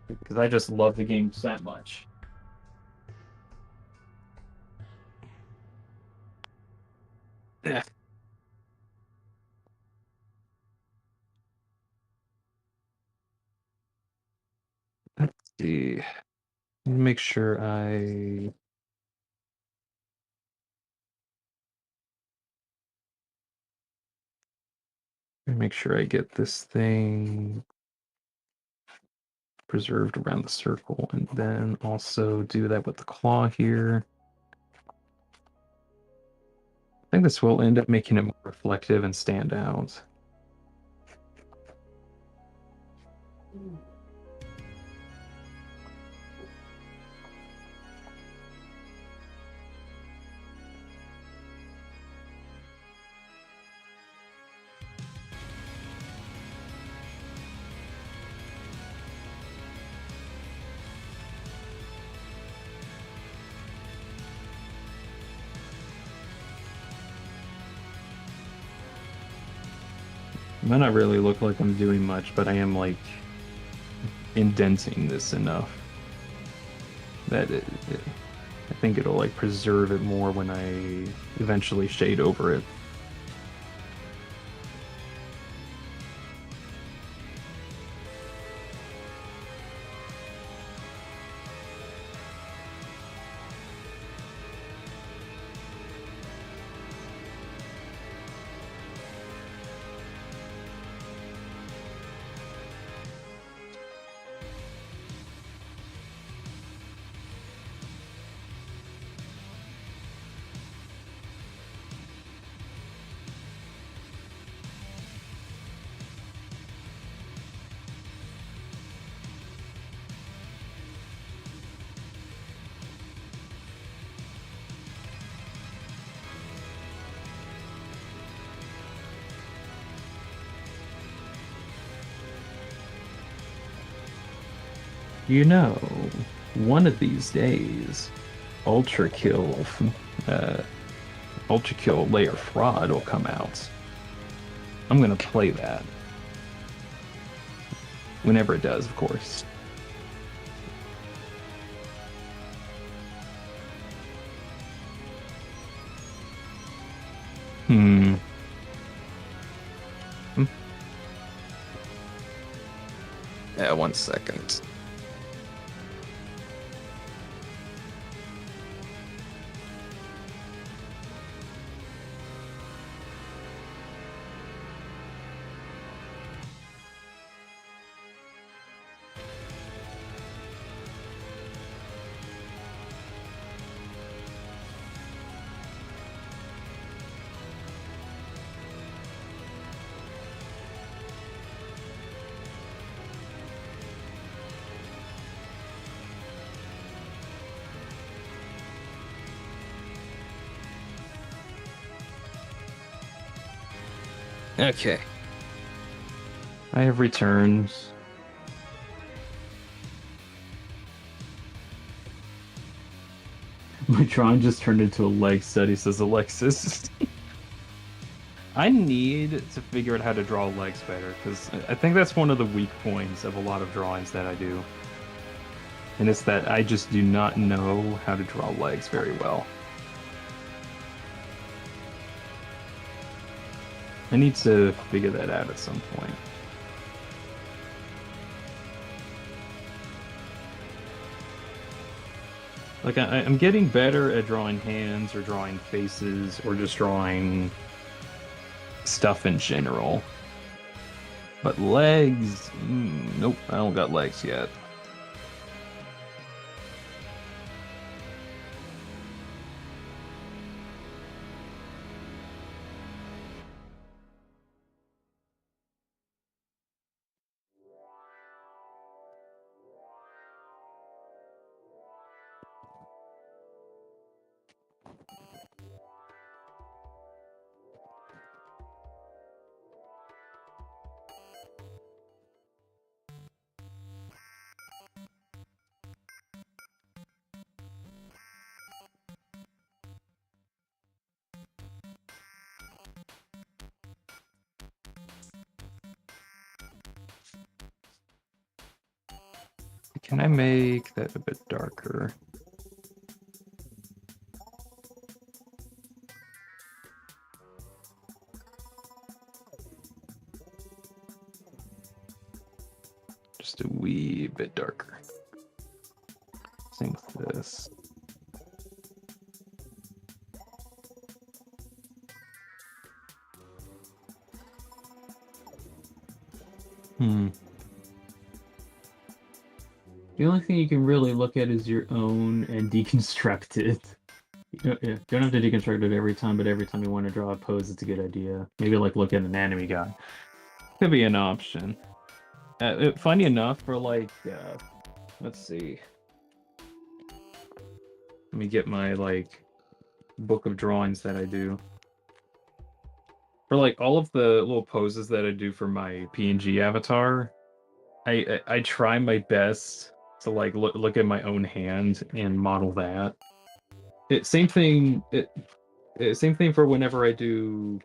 because I just love the game that much. see. Make sure I get this thing preserved around the circle, and then also do that with the claw here. I think this will end up making it more reflective and stand out. Might not really look like I'm doing much, but I am like indenting this enough that I think it'll like preserve it more when I eventually shade over it. You know, one of these days, Ultra Kill Layer Fraud will come out. I'm gonna play that. Whenever it does, of course. Yeah, 1 second. Okay. I have returned. My drawing just turned into a leg study, says Alexis. I need to figure out how to draw legs better, because I think that's one of the weak points of a lot of drawings that I do. And it's that I just do not know how to draw legs very well. I need to figure that out at some point. Like, I'm getting better at drawing hands or drawing faces or just drawing stuff in general. But legs, nope, I don't got legs yet. Can I make that a bit darker? Just a wee bit darker. this. Hmm. The only thing you can really look at is your own and deconstruct it. You don't have to deconstruct it every time, but every time you want to draw a pose, it's a good idea. Maybe like look at an anime guide. Could be an option. Funny enough, for like, let's see. Let me get my like book of drawings that I do. For like all of the little poses that I do for my PNG avatar, I try my best to like look at my own hand and model that. Same thing. Same thing for whenever I do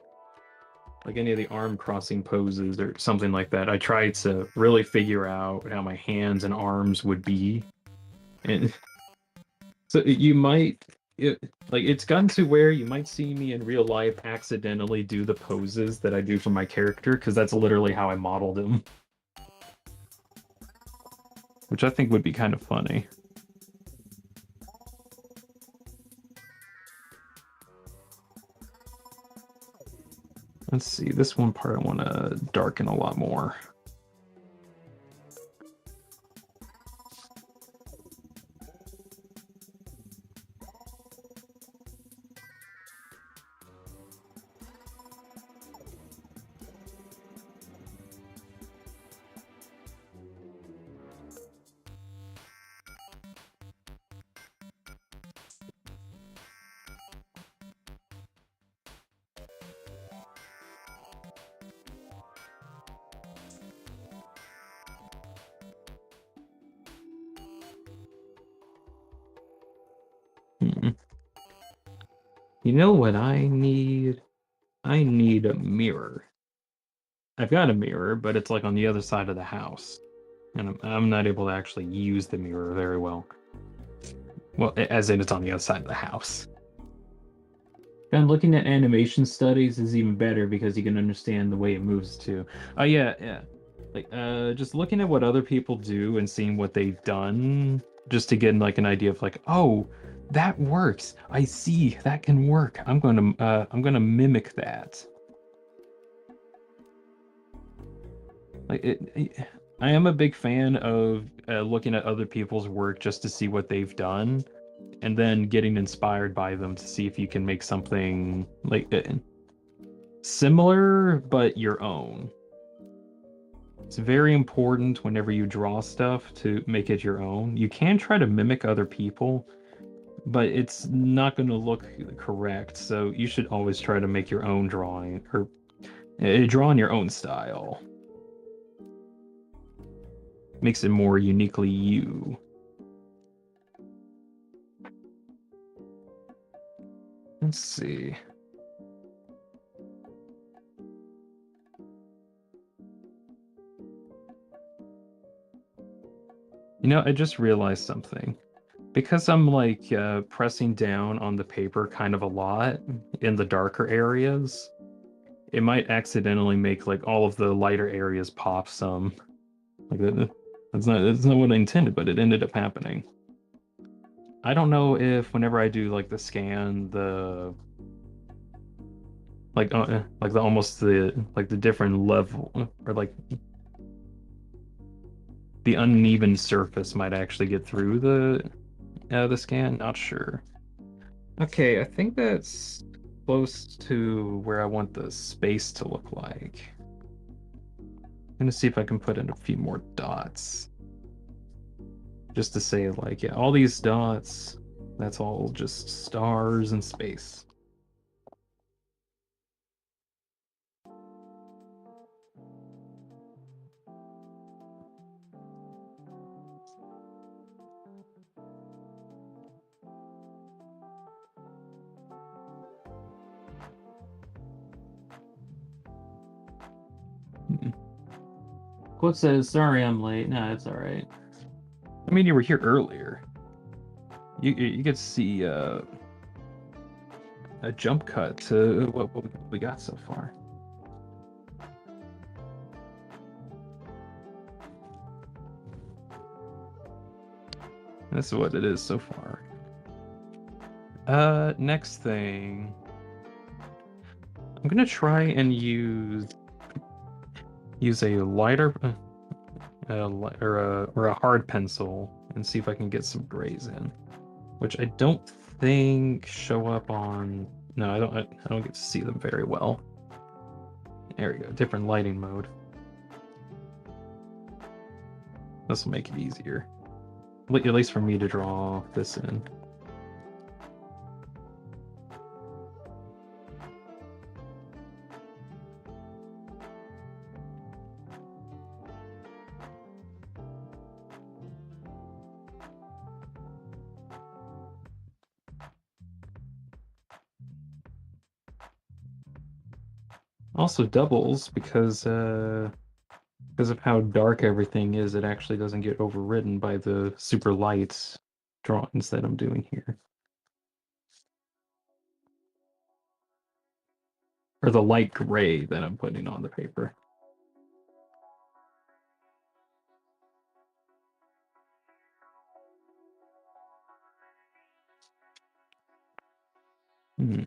like any of the arm crossing poses or something like that. I try to really figure out how my hands and arms would be, and so you might. Like it's gotten to where you might see me in real life accidentally do the poses that I do for my character because that's literally how I modeled him. Which I think would be kind of funny. Let's see, this one part I want to darken a lot more. You know what I need? I need a mirror. I've got a mirror, but it's like on the other side of the house. And I'm not able to actually use the mirror very well. Well, as in it's on the other side of the house. And looking at animation studies is even better because you can understand the way it moves too. Oh yeah. Like just looking at what other people do and seeing what they've done just to get like an idea of like, oh, that works. I see that can work. I'm gonna mimic that. Like I am a big fan of looking at other people's work just to see what they've done, and then getting inspired by them to see if you can make something like similar but your own. It's very important whenever you draw stuff to make it your own. You can try to mimic other people, but it's not going to look correct. So you should always try to make your own drawing or draw in your own style. Makes it more uniquely you. Let's see. You know, I just realized something. Because I'm like pressing down on the paper kind of a lot in the darker areas, it might accidentally make like all of the lighter areas pop some. Like that's not what I intended, but it ended up happening. I don't know if whenever I do like the scan, the like the almost the different level or like the uneven surface might actually get through the scan. Not sure. Okay, I think that's close to where I want the space to look like. I'm gonna see if I can put in a few more dots. Just to say, like, yeah, all these dots, that's all just stars and space. Quote says, "Sorry, I'm late." No, it's all right. I mean, you were here earlier. You get to see a jump cut to what we got so far. That's what it is so far. Next thing. I'm gonna try and use a lighter or a hard pencil and see if I can get some grays in, which I don't think show up on. No, I don't get to see them very well. There we go. Different lighting mode. This will make it easier, at least for me to draw this in. Also doubles because of how dark everything is, it actually doesn't get overridden by the super light drawings that I'm doing here. Or the light gray that I'm putting on the paper. Hmm.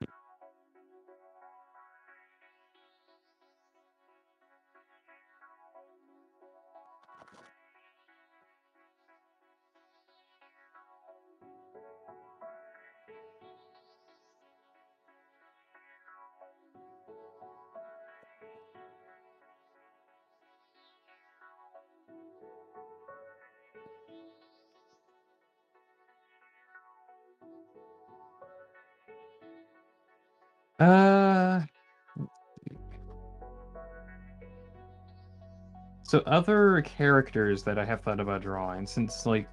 So other characters that I have thought about drawing, since like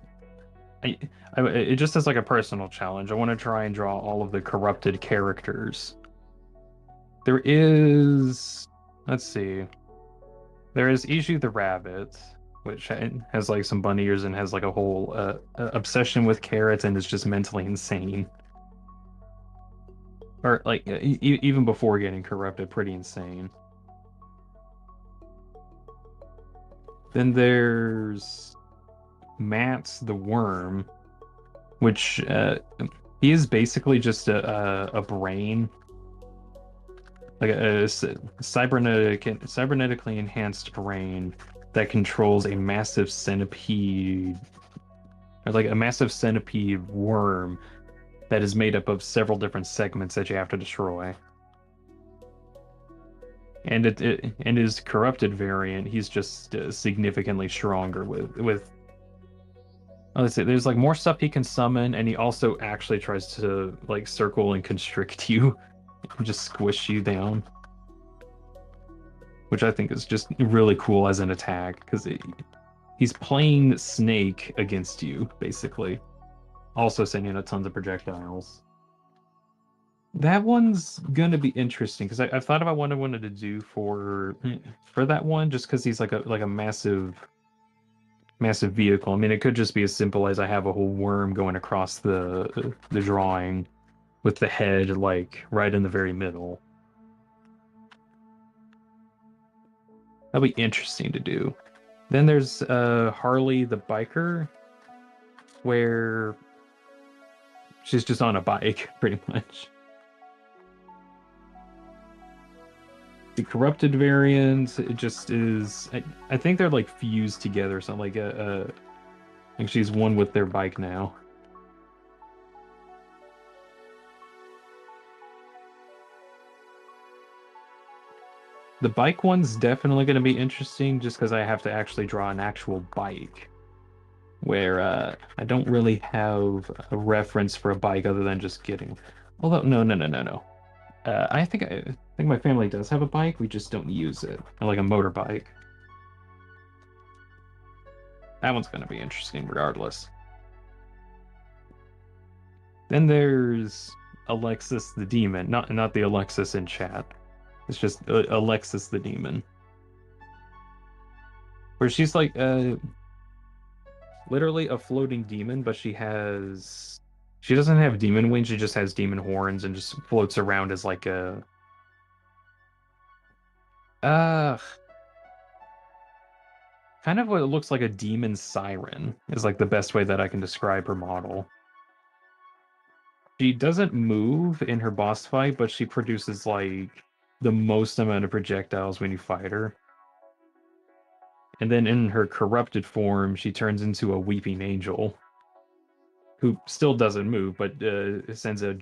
it just as like a personal challenge, I want to try and draw all of the corrupted characters. There is, let's see, there is Iju the rabbit, which has like some bunny ears and has like a whole obsession with carrots and is just mentally insane. Or like even before getting corrupted, pretty insane. Then there's Matt the worm, which he is basically just a brain, like a cybernetically enhanced brain that controls a massive centipede, or like a massive centipede worm that is made up of several different segments that you have to destroy. And and his corrupted variant, he's just significantly stronger with. Let's see, there's like more stuff he can summon, and he also actually tries to like circle and constrict you, and just squish you down, which I think is just really cool as an attack because he's playing Snake against you basically, also sending out tons of projectiles. That one's gonna be interesting because I've thought about what I wanted to do for that one, just because he's like a massive vehicle. I mean, it could just be as simple as I have a whole worm going across the drawing with the head like right in the very middle. That'll be interesting to do. Then there's Harley the biker, where she's just on a bike pretty much. The corrupted variant, it just is. I think they're like fused together, so like I think she's one with their bike now. The bike one's definitely going to be interesting, just because I have to actually draw an actual bike, where I don't really have a reference for a bike other than just getting. Although no. I think my family does have a bike. We just don't use it, or like a motorbike. That one's going to be interesting, regardless. Then there's Alexis the demon, not the Alexis in chat. It's just Alexis the demon, where she's like literally a floating demon, but she doesn't have demon wings. She just has demon horns and just floats around as like a kind of what it looks like a demon siren is like the best way that I can describe her model. She doesn't move in her boss fight, but she produces like the most amount of projectiles when you fight her. And then in her corrupted form, she turns into a weeping angel, who still doesn't move, but sends a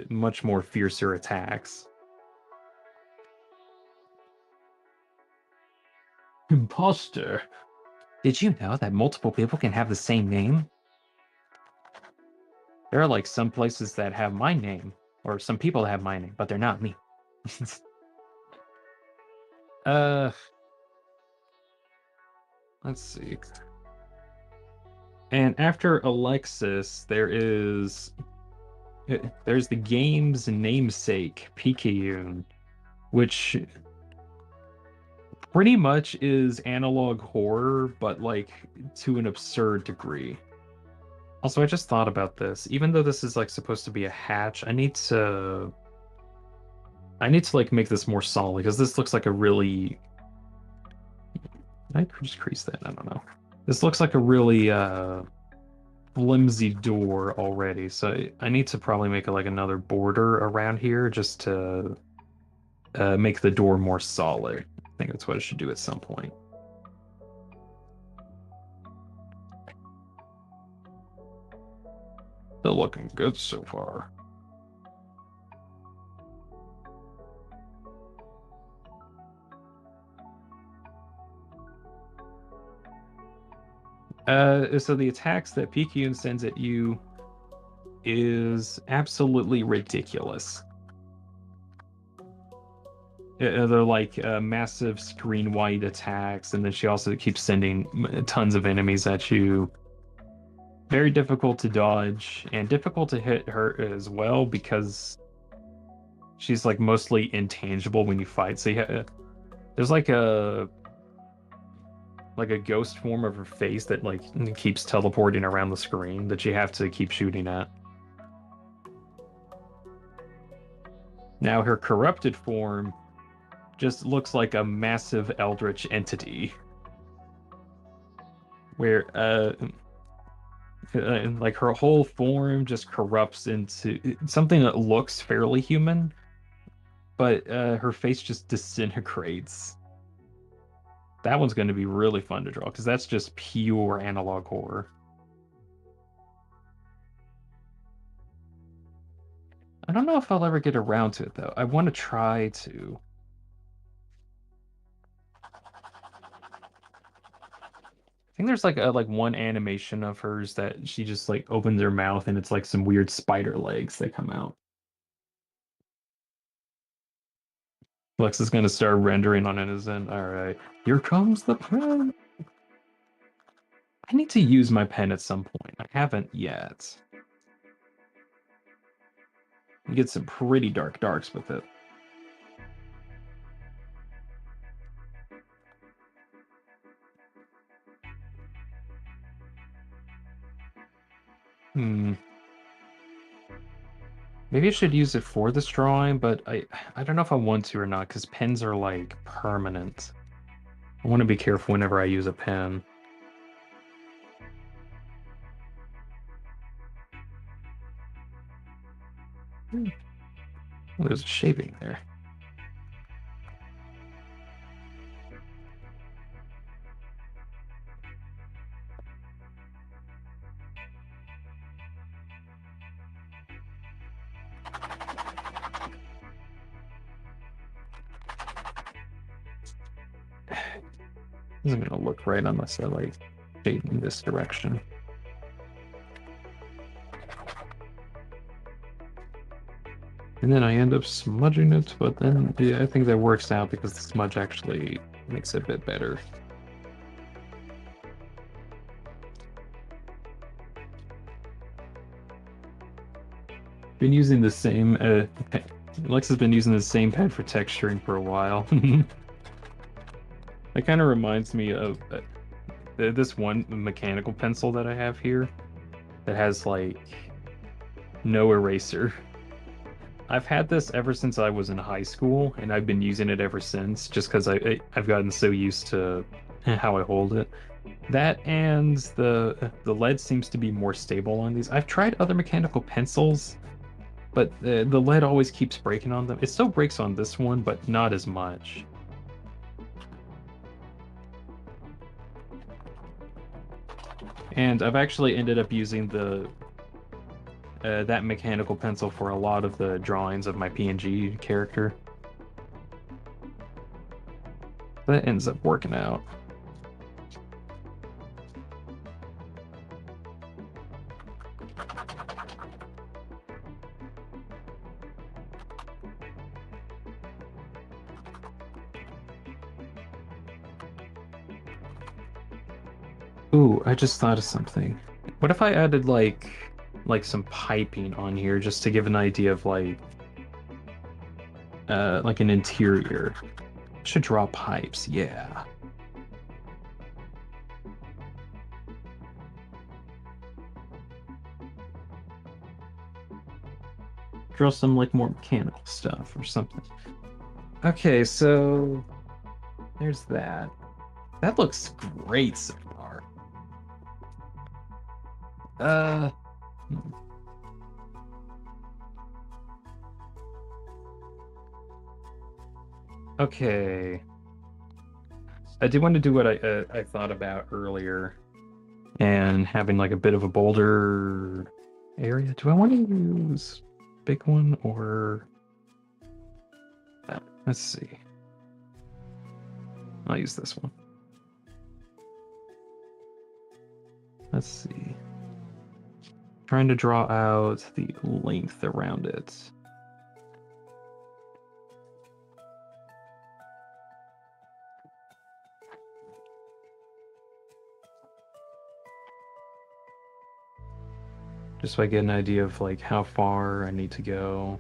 much more fiercer attacks. Imposter. Did you know that multiple people can have the same name? There are like some places that have my name, or some people that have my name, but they're not me. Let's see. And after Alexis, there's the game's namesake, Picayune, which pretty much is analog horror, but like to an absurd degree. Also, I just thought about this. Even though this is like supposed to be a hatch, I need to like make this more solid because this looks like a really. I could just crease that. I don't know. This looks like a really flimsy door already, so I need to probably make like another border around here just to make the door more solid. I think that's what I should do at some point. Still looking good so far. So the attacks that Picayune sends at you is absolutely ridiculous. They're like massive screen-wide attacks, and then she also keeps sending tons of enemies at you. Very difficult to dodge, and difficult to hit her as well, because she's like mostly intangible when you fight. So there's like a ghost form of her face that like keeps teleporting around the screen that you have to keep shooting at. Now her corrupted form just looks like a massive eldritch entity, where like her whole form just corrupts into something that looks fairly human, but her face just disintegrates. That one's going to be really fun to draw, because that's just pure analog horror. I don't know if I'll ever get around to it, though. I want to try to. I think there's like one animation of hers that she just like opens her mouth and it's like some weird spider legs that come out. Lex is going to start rendering on it as in, all right, here comes the pen. I need to use my pen at some point. I haven't yet. You get some pretty dark darks with it. Maybe I should use it for this drawing, but I don't know if I want to or not, because pens are like permanent. I want to be careful whenever I use a pen. Oh, there's a shaping there. This isn't gonna look right unless I like shade in this direction. And then I end up smudging it, but then yeah, I think that works out because the smudge actually makes it a bit better. Been using the same Lex has been using the same pad for texturing for a while. That kind of reminds me of this one mechanical pencil that I have here that has like no eraser. I've had this ever since I was in high school, and I've been using it ever since, just because I've gotten so used to how I hold it. That and the lead seems to be more stable on these. I've tried other mechanical pencils, but the lead always keeps breaking on them. It still breaks on this one, but not as much. And I've actually ended up using the that mechanical pencil for a lot of the drawings of my PNG character. That ends up working out. Ooh, I just thought of something. What if I added like some piping on here just to give an idea of like an interior? I should draw pipes, yeah. Draw some like more mechanical stuff or something. Okay, so there's that. That looks great so far. Okay. I do want to do what I thought about earlier, and having like a bit of a boulder area. Do I want to use big one or let's see. I'll use this one. Let's see. Trying to draw out the length around it. Just so I get an idea of like how far I need to go.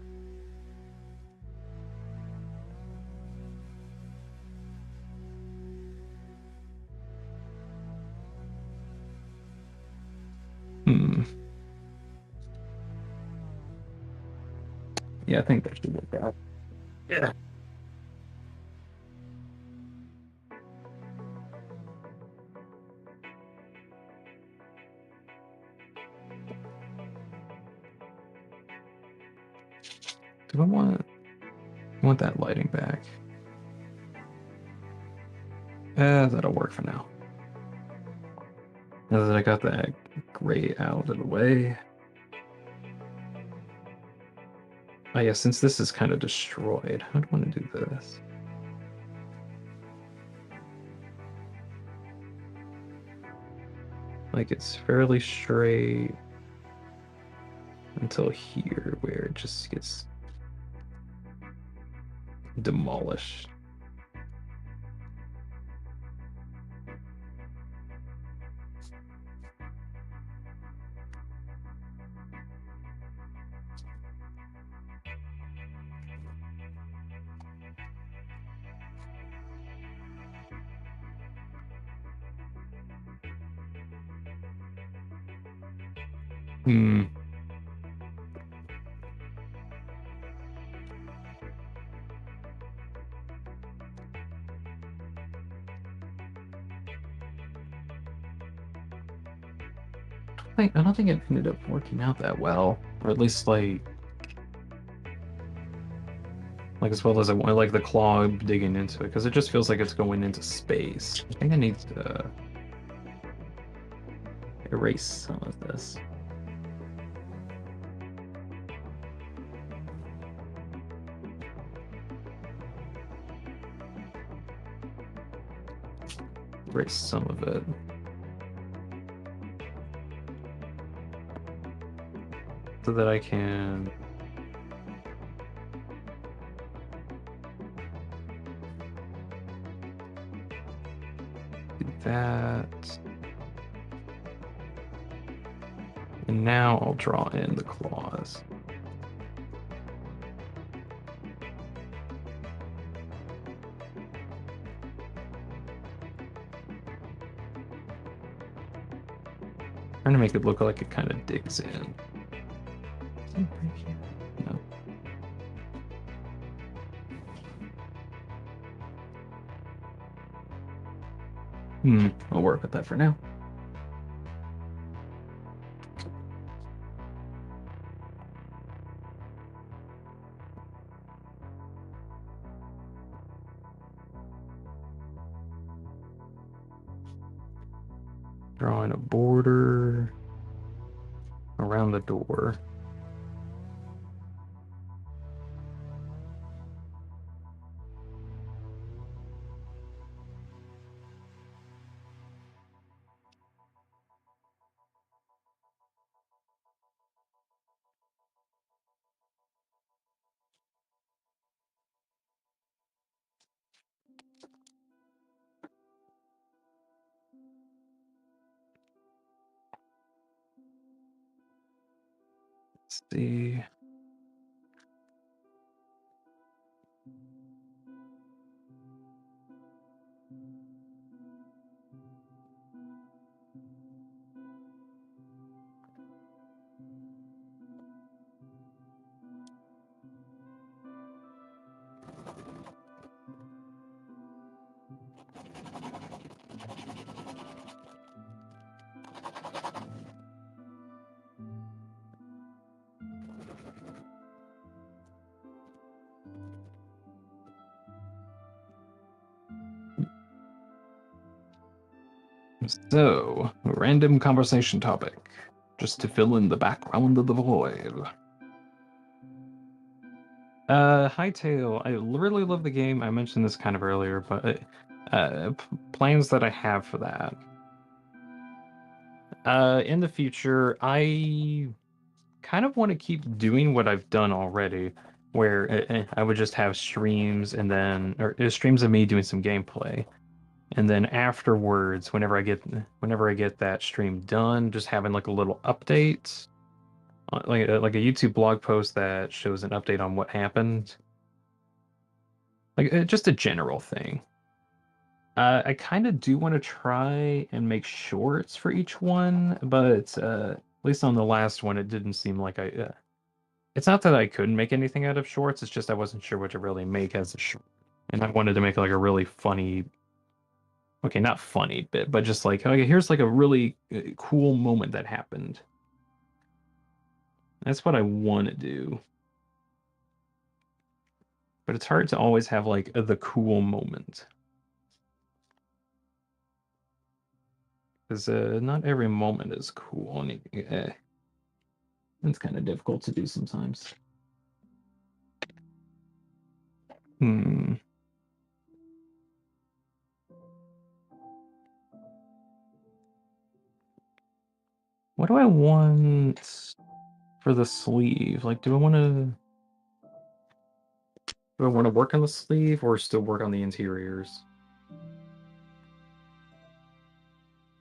Yeah, I think that should work out. Yeah. Do I want that lighting back? That'll work for now. Now that I got that gray out of the way. Oh yeah, since this is kind of destroyed, how do I want to do this? Like it's fairly straight until here where it just gets demolished. Hmm. I don't think it ended up working out that well, or at least like as well as I want, like the claw digging into it, because it just feels like it's going into space. I think I need to erase some of this. Erase some of it. So that I can do that. And now I'll draw in the claws. Trying to make it look like it kind of digs in. No. I'll work with that for now. Drawing a border around the door. Let's see. So, a random conversation topic, just to fill in the background of the void. Hightail, I really love the game. I mentioned this kind of earlier, but plans that I have for that. In the future, I kind of want to keep doing what I've done already, where I would just have streams and then, or streams of me doing some gameplay. And then afterwards, whenever I get that stream done, just having like a little update, like a YouTube blog post that shows an update on what happened, like just a general thing. I kind of do want to try and make shorts for each one, but at least on the last one, it didn't seem like I. It's not that I couldn't make anything out of shorts. It's just I wasn't sure what to really make as a short, and I wanted to make like a really funny. Okay, not funny bit, but just like, okay, here's like a really cool moment that happened. That's what I want to do. But it's hard to always have like the cool moment. Because not every moment is cool. And It's kind of difficult to do sometimes. Hmm. What do I want for the sleeve? Like, do I want to work on the sleeve or still work on the interiors?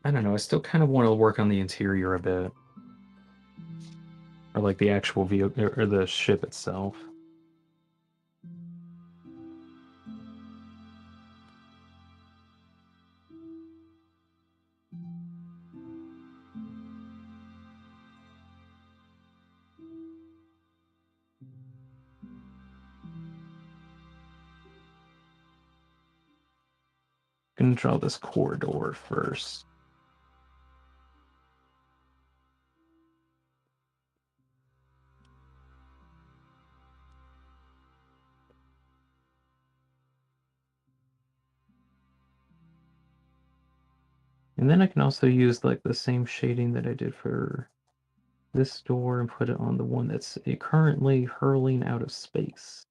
I don't know. I still kind of want to work on the interior a bit. Or like the actual vehicle or the ship itself. Gonna draw this corridor first. And then I can also use like the same shading that I did for this door and put it on the one that's currently hurling out of space.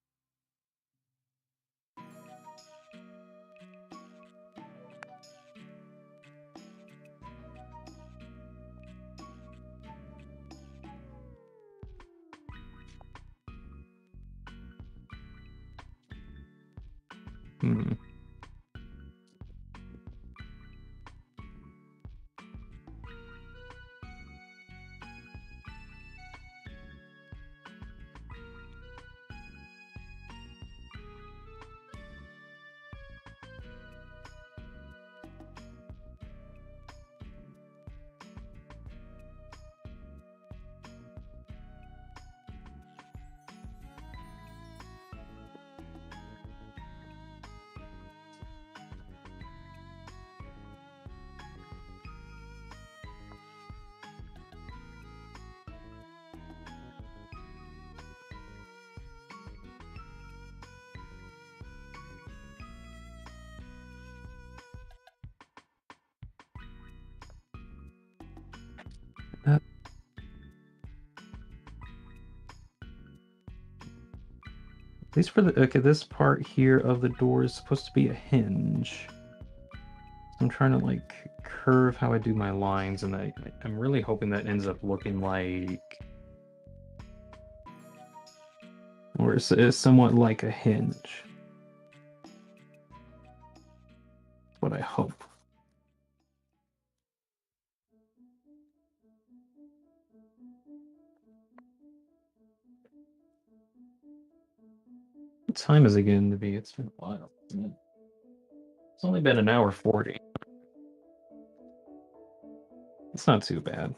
Hmm. At least for the okay, this part here of the door is supposed to be a hinge. I'm trying to like curve how I do my lines, and I'm really hoping that ends up looking like, or it's somewhat like a hinge. That's what I hope. What time is it going to be? It's been a while, isn't it? It's only been an hour 40. It's not too bad.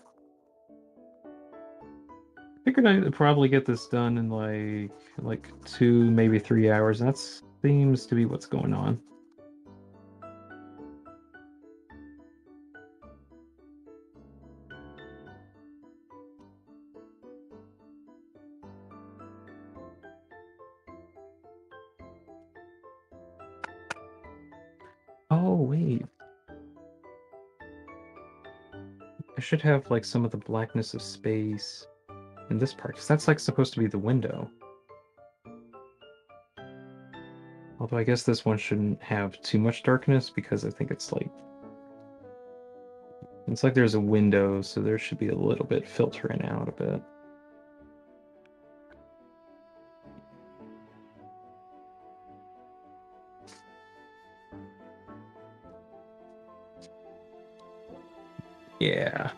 I figured I'd probably get this done in like 2, maybe 3 hours. That seems to be what's going on. Oh, wait. I should have like some of the blackness of space in this part, because that's like supposed to be the window. Although I guess this one shouldn't have too much darkness because I think it's like there's a window, so there should be a little bit filtering out a bit. Yeah.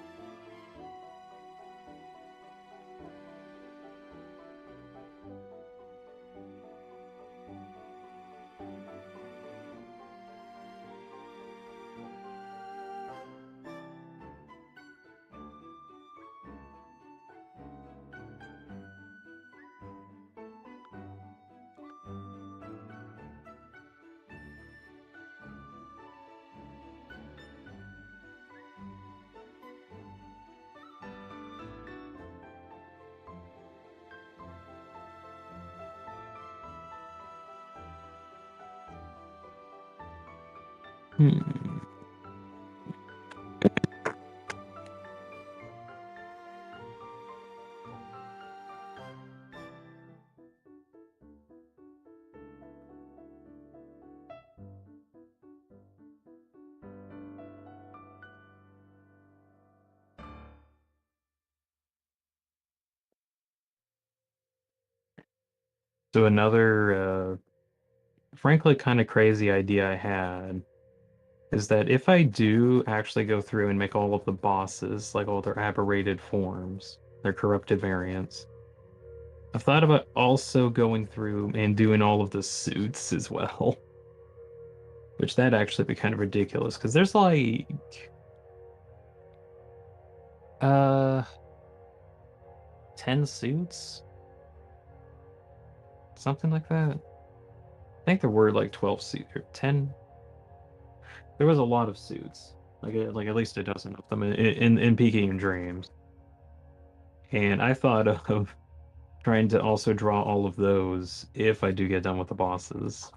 Hmm. So another, frankly, kind of crazy idea I had is that if I do actually go through and make all of the bosses, like all their aberrated forms, their corrupted variants, I've thought about also going through and doing all of the suits as well. Which that'd actually be kind of ridiculous, because there's like uh 10 suits? Something like that. I think there were like 12 suits or 10. There was a lot of suits. Like at least a dozen of them in Picayune Dreams. And I thought of trying to also draw all of those if I do get done with the bosses.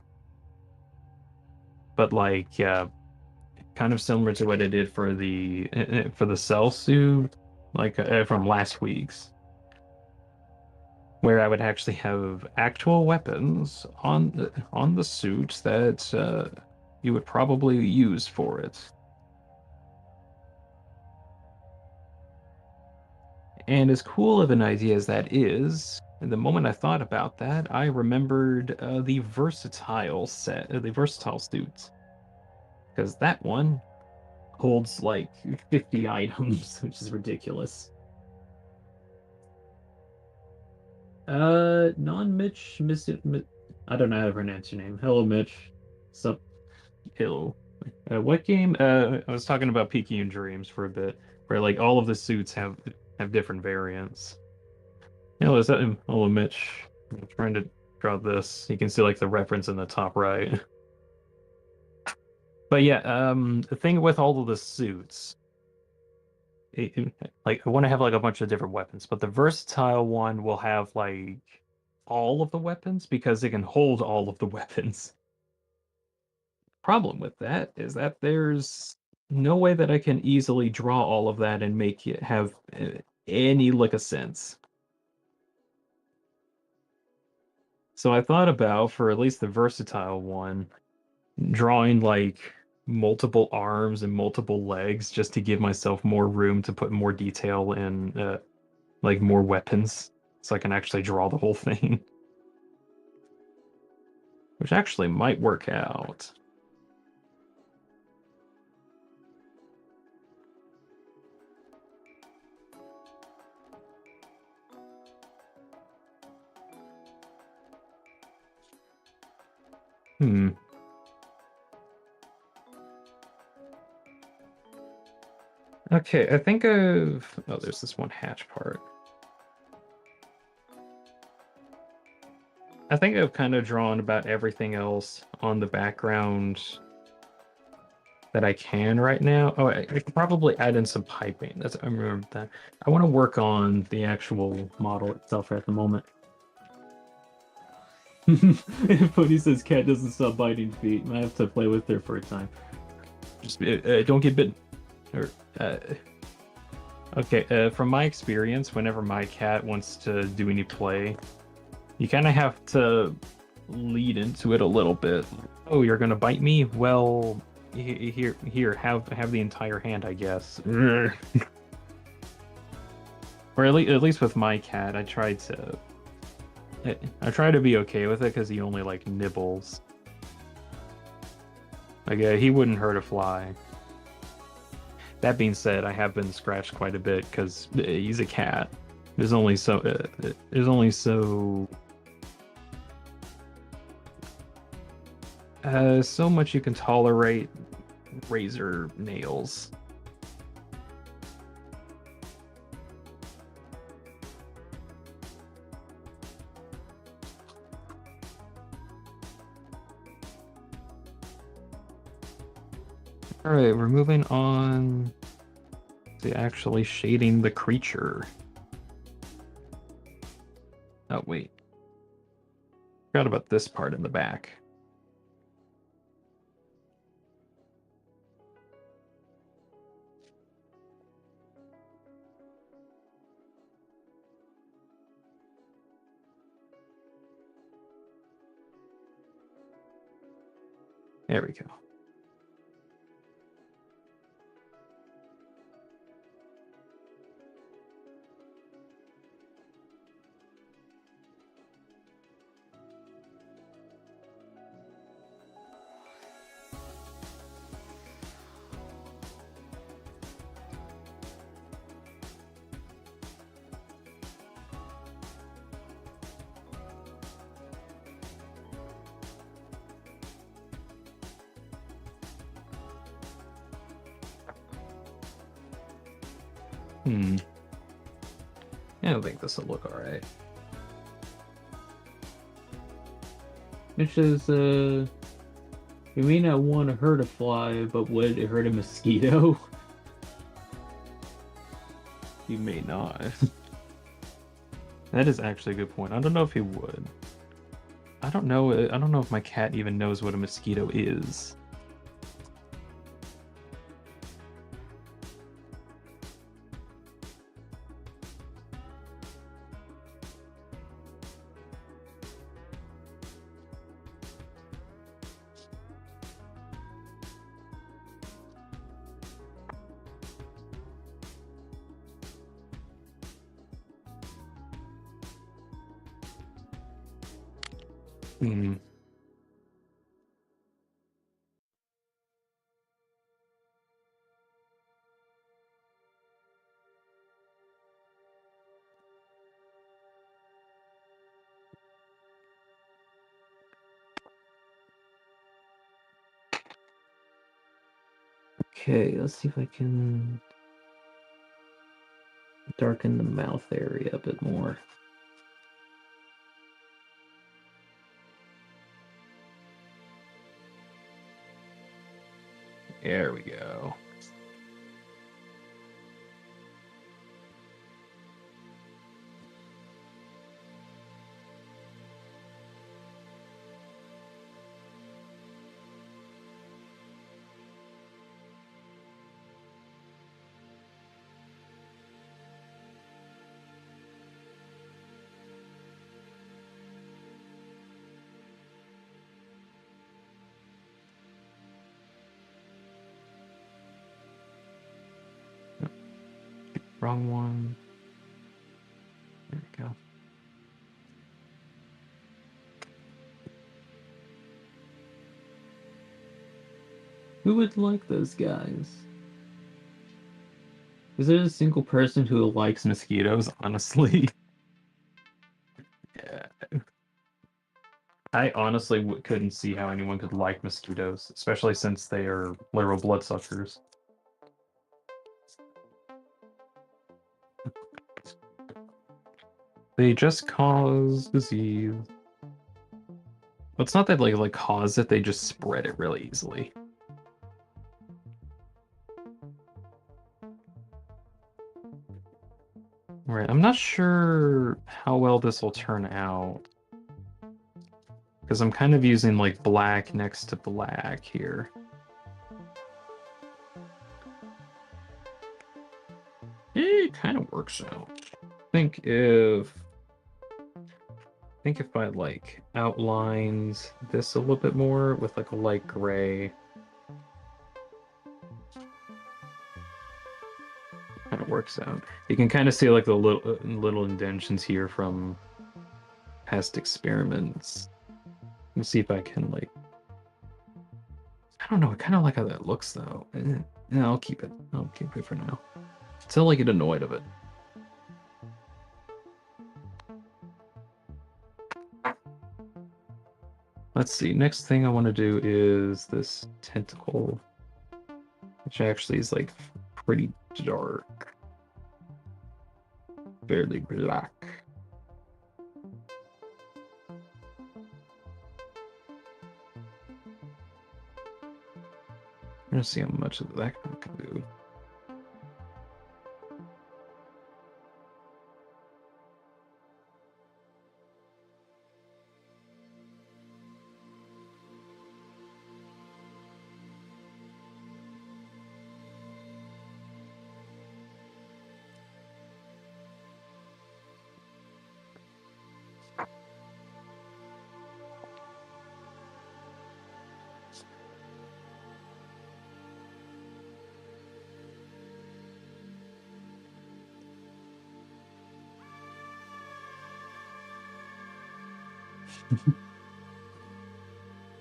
But like kind of similar to what I did for the cell suit, like from last week's, where I would actually have actual weapons on the suit that you would probably use for it. And as cool of an idea as that is, the moment I thought about that, I remembered the versatile suits, because that one holds like 50 items, which is ridiculous. Non-Mitch, I don't know how to pronounce your name. Hello, Mitch. Sup? Hello. What game? I was talking about Picayune Dreams for a bit, where like all of the suits have different variants. Hello, is that him? Hello, Mitch. I'm trying to draw this. You can see like the reference in the top right. But yeah, the thing with all of the suits, like I want to have like a bunch of different weapons, but the versatile one will have like all of the weapons because it can hold all of the weapons. Problem with that is that there's no way that I can easily draw all of that and make it have any lick of sense. So I thought about, for at least the versatile one, drawing like multiple arms and multiple legs just to give myself more room to put more detail in, like more weapons, so I can actually draw the whole thing. Which actually might work out. Hmm. Okay, I think of... Oh, there's this one hatch part. I think I've kind of drawn about everything else on the background that I can right now. Oh, I could probably add in some piping. I remember that. I want to work on the actual model itself at the moment. Funny says cat doesn't stop biting feet. I have to play with her for a time. Just don't get bitten. Or, okay, from my experience, whenever my cat wants to do any play, you kind of have to lead into it a little bit. Oh, you're gonna bite me? Well, here, have the entire hand, I guess. Or at least with my cat, I try to be okay with it because he only like nibbles. Like he wouldn't hurt a fly. That being said, I have been scratched quite a bit because he's a cat. There's only so so much you can tolerate razor nails. All right, we're moving on to actually shading the creature. Oh, wait. Forgot about this part in the back. There we go. Yeah, I think this will look all right. Which is, you may not want to hurt a fly, but would it hurt a mosquito? You may not. That is actually a good point. I don't know if he would. I don't know if my cat even knows what a mosquito is. Hmm. Okay, let's see if I can darken the mouth area a bit more. There we go. wrong one. There we go. Who would like those guys? Is there a single person who likes Mosquitoes, honestly. Yeah. I honestly couldn't see how anyone could like mosquitoes, especially since they are literal bloodsuckers. They just cause disease. But it's not that they like cause it, they just spread it really easily. Right, I'm not sure how well this will turn out. Because I'm kind of using like black next to black here. It kind of works out. I think if I like outlines this a little bit more with like a light gray, kind of works out. You can kind of see like the little indentions here from past experiments. Let me see if I can like. I don't know. I kind of like how that looks though. Yeah, I'll keep it. I'll keep it for now. Until I get annoyed of it. Let's see. Next thing I want to do is this tentacle, which actually is like pretty dark, fairly black. I'm gonna see how much of that I can do.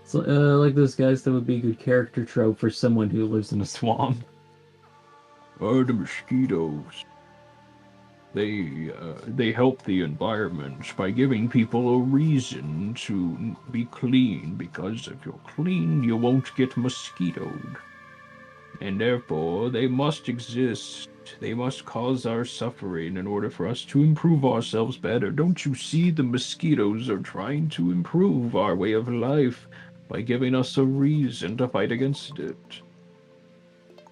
So, like those guys that would be a good character trope for someone who lives in a swamp. Oh, the mosquitoes. They help the environment by giving people a reason to be clean, because if you're clean, you won't get mosquitoed. And therefore, they must exist. They must cause our suffering in order for us to improve ourselves better. Don't you see the mosquitoes are trying to improve our way of life by giving us a reason to fight against it?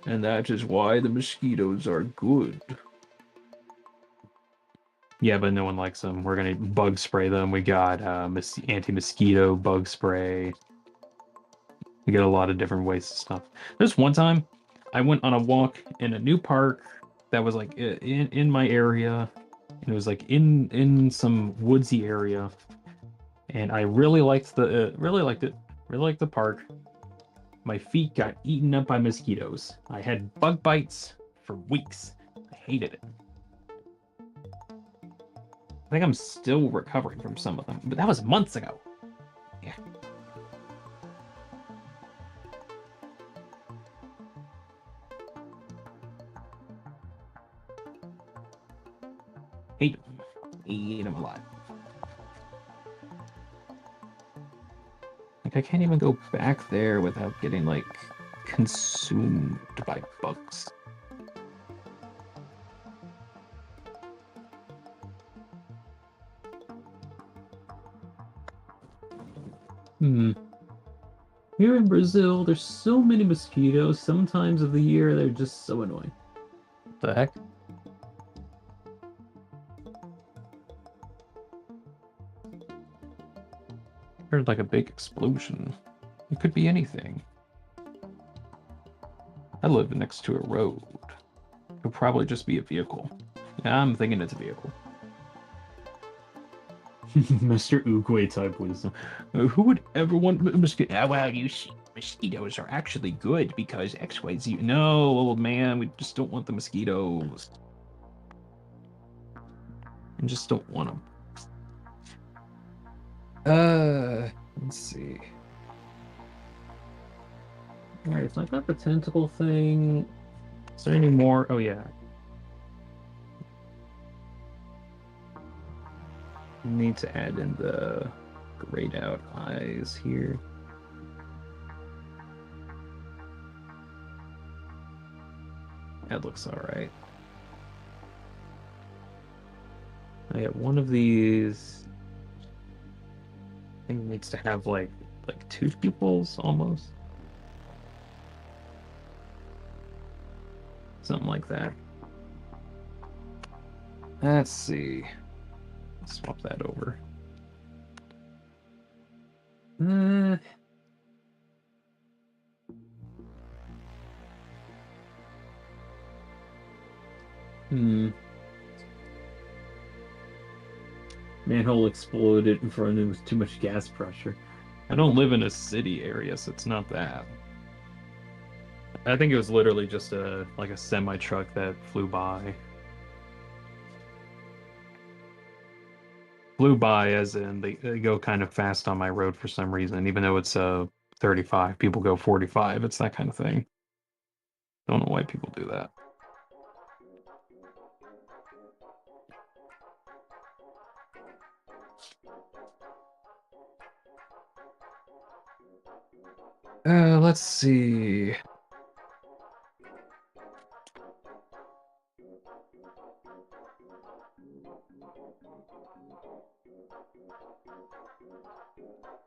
And that is why the mosquitoes are good. Yeah, but no one likes them. We're gonna bug spray them. We got anti-mosquito bug spray. We got a lot of different ways to stuff. There's one time I went on a walk in a new park that was like in my area, and it was like in some woodsy area, and I really liked the really liked the park. My feet got eaten up by mosquitoes. I had bug bites for weeks. I hated it. I think I'm still recovering from some of them, but that was months ago. Yeah. Hate them. Hate them a lot. Like, I can't even go back there without getting, like, consumed by bugs. Here in Brazil, there's so many mosquitoes. Sometimes of the year, they're just so annoying. What the heck? Heard like a big explosion. It could be anything. I live next to a road. It could probably just be a vehicle. Yeah, I'm thinking it's a vehicle. Mr. Oogway type wisdom. Who would ever want mosquitoes? Well, you see, mosquitoes are actually good because XYZ. No, old man, we just don't want the mosquitoes. I just don't want them. Let's see. Alright, so I got the tentacle thing. Is there any more? Oh yeah. Need to add in the grayed out eyes here. That looks all right. I got one of these. I think it needs to have like two pupils almost. Something like that. Let's see. Swap that over. Manhole exploded in front of him with too much gas pressure. I don't live in a city area, so it's not that. I think it was literally just a semi truck that flew by. Flew by as in they go kind of fast on my road for some reason, even though it's 35, people go 45. It's that kind of thing. Don't know why people do that. Let's see.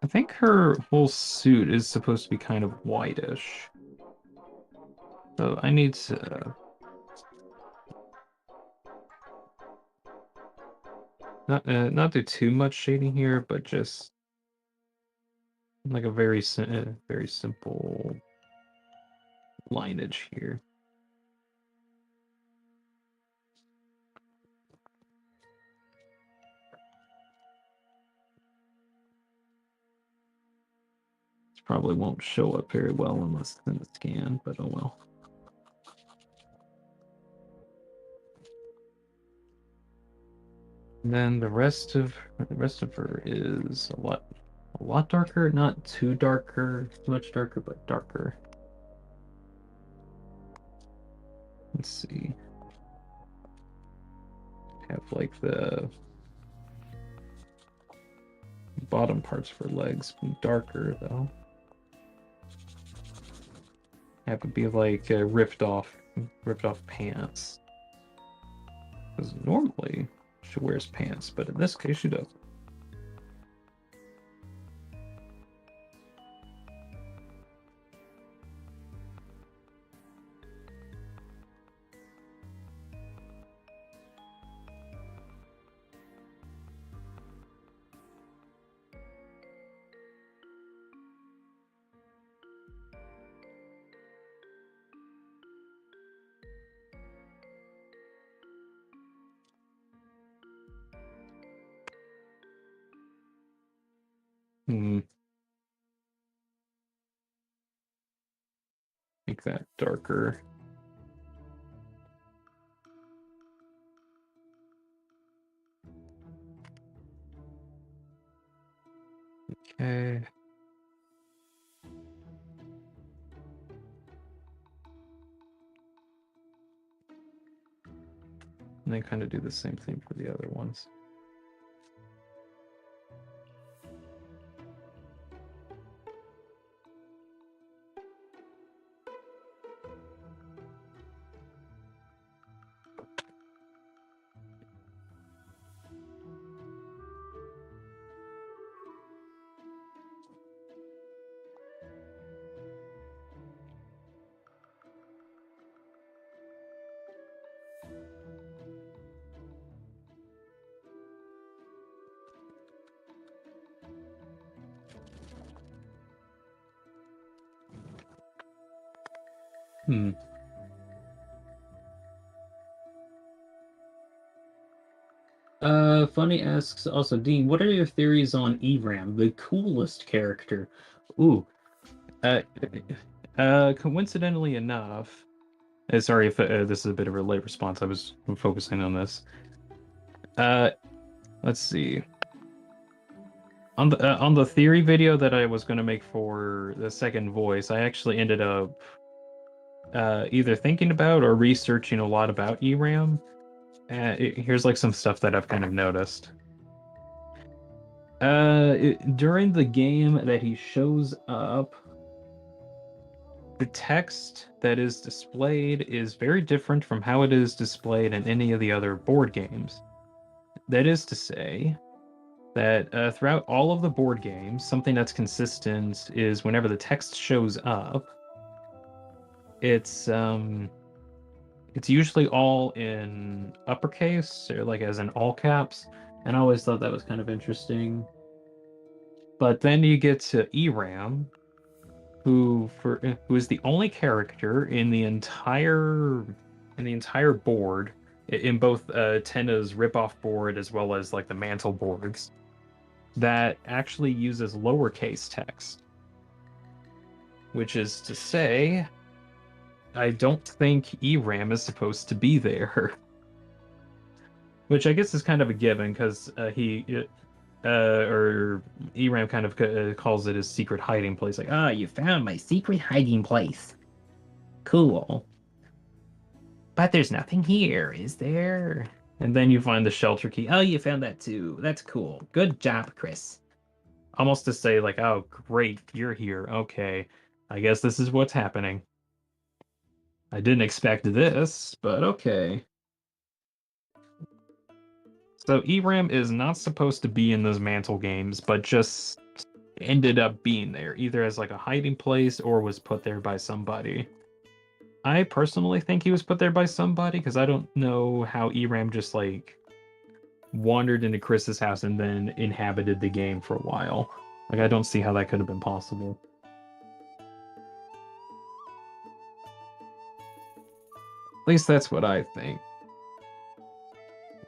I think her whole suit is supposed to be kind of whitish. So I need to not do too much shading here, but just like a very simple lineage here. This probably won't show up very well unless it's in the scan, but oh well. And then the rest of her is a lot darker, not too much darker, but darker. Let's see. Have like the bottom parts of her legs be darker though. Have it be like ripped off pants. Because normally she wears pants, but in this case she doesn't. Make that darker. Okay. And then kind of do the same thing for the other ones. Funny asks also, Dean, what are your theories on ERAM, the coolest character? Ooh, coincidentally enough, sorry if this is a bit of a late response. I was focusing on this. Let's see. On the theory video that I was going to make for the second voice, I actually ended up either thinking about or researching a lot about ERAM. Here's like some stuff that I've kind of noticed. During the game that he shows up, the text that is displayed is very different from how it is displayed in any of the other board games. That is to say that throughout all of the board games, something that's consistent is whenever the text shows up, it's usually all in uppercase or like as in all caps, And I always thought that was kind of interesting. but then you get to ERAM, who is the only character in the entire board in both Tenna's rip-off board as well as like the mantle boards that actually uses lowercase text, which is to say I don't think ERAM is supposed to be there. Which I guess is kind of a given because or ERAM kind of calls it his secret hiding place. Like, ah, you found my secret hiding place. Cool. But there's nothing here, is there? And then you find the shelter key. Oh, you found that too. That's cool. Good job, Chris. Almost to say, like, oh, great, you're here. Okay. I guess this is what's happening. I didn't expect this, but okay. So ERAM is not supposed to be in those mantle games, but just ended up being there, either as like a hiding place or was put there by somebody. I personally think he was put there by somebody because I don't know how ERAM just like wandered into Chris's house and then inhabited the game for a while. Like, I don't see how that could have been possible. At least that's what I think.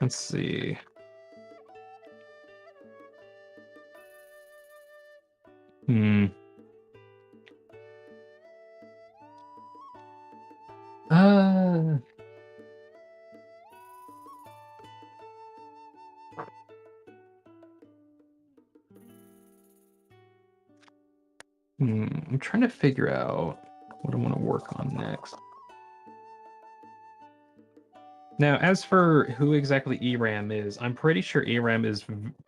Let's see. I'm trying to figure out what I want to work on next. Now, as for who exactly ERAM is, I'm pretty sure ERAM is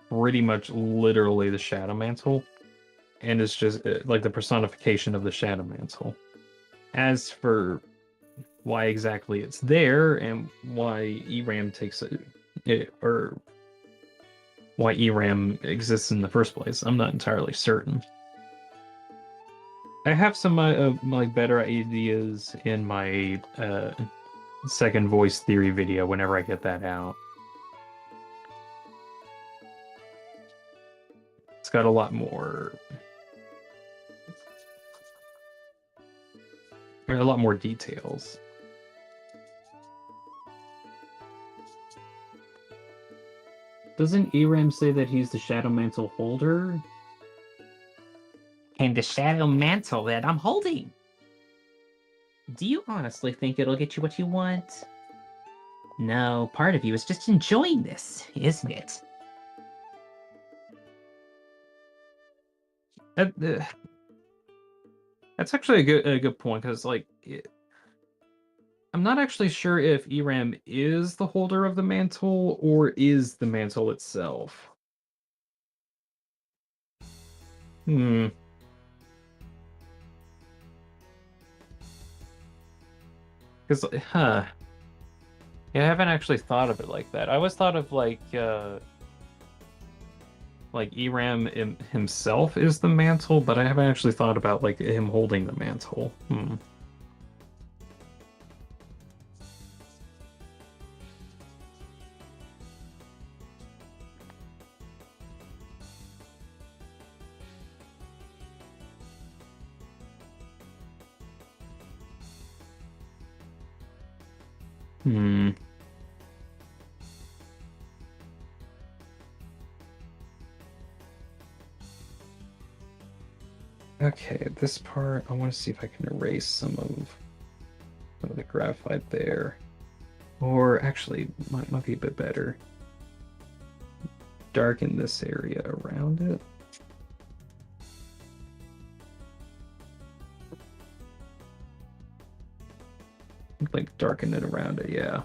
pretty much literally the Shadow Mantle, and it's just like the personification of the Shadow Mantle. As for why exactly it's there and why ERAM or why ERAM exists in the first place, I'm not entirely certain. I have some like better ideas in my second voice theory video whenever I get that out. It's got a lot more details. Doesn't ERAM say that he's the Shadow Mantle holder? And the Shadow Mantle that I'm holding. Do you honestly think it'll get you what you want? No, part of you is just enjoying this, isn't it? That's actually a good point because like I'm not actually sure if ERAM is the holder of the mantle or is the mantle itself. Because, yeah, I haven't actually thought of it like that. I always thought of like ERAM himself is the mantle, but I haven't actually thought about like him holding the mantle. Okay, this part, I want to see if I can erase some of the graphite there. Or actually, might be a bit better. darken this area around it. Like darken it around it, yeah.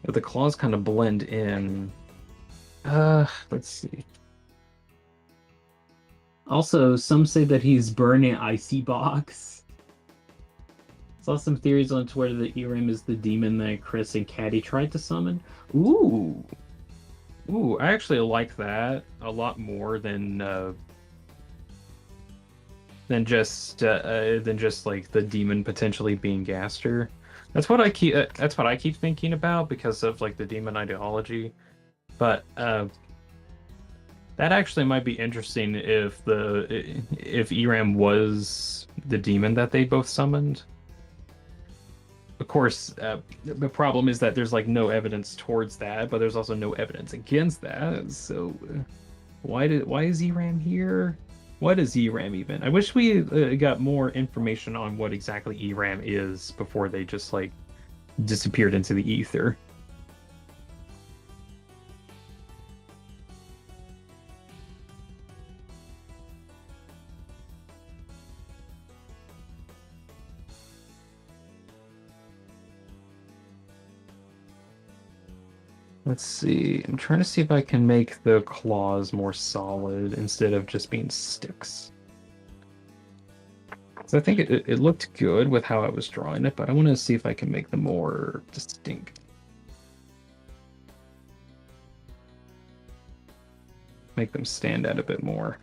But the claws kind of blend in. Let's see. Also, some say that he's burning Icy Box. Saw some theories on Twitter that Eram is the demon that Chris and Caddy tried to summon. Ooh, I actually like that a lot more than just like the demon potentially being Gaster. That's what I keep thinking about because of like the demon ideology. But that actually might be interesting if Eram was the demon that they both summoned. Of course, the problem is that there's like no evidence towards that, but there's also no evidence against that. So, why is Eram here? What is Eram even? I wish we got more information on what exactly Eram is before they just like disappeared into the ether. Let's see. I'm trying to see if I can make the claws more solid instead of just being sticks. So I think it looked good with how I was drawing it, but I want to see if I can make them more distinct. Make them stand out a bit more.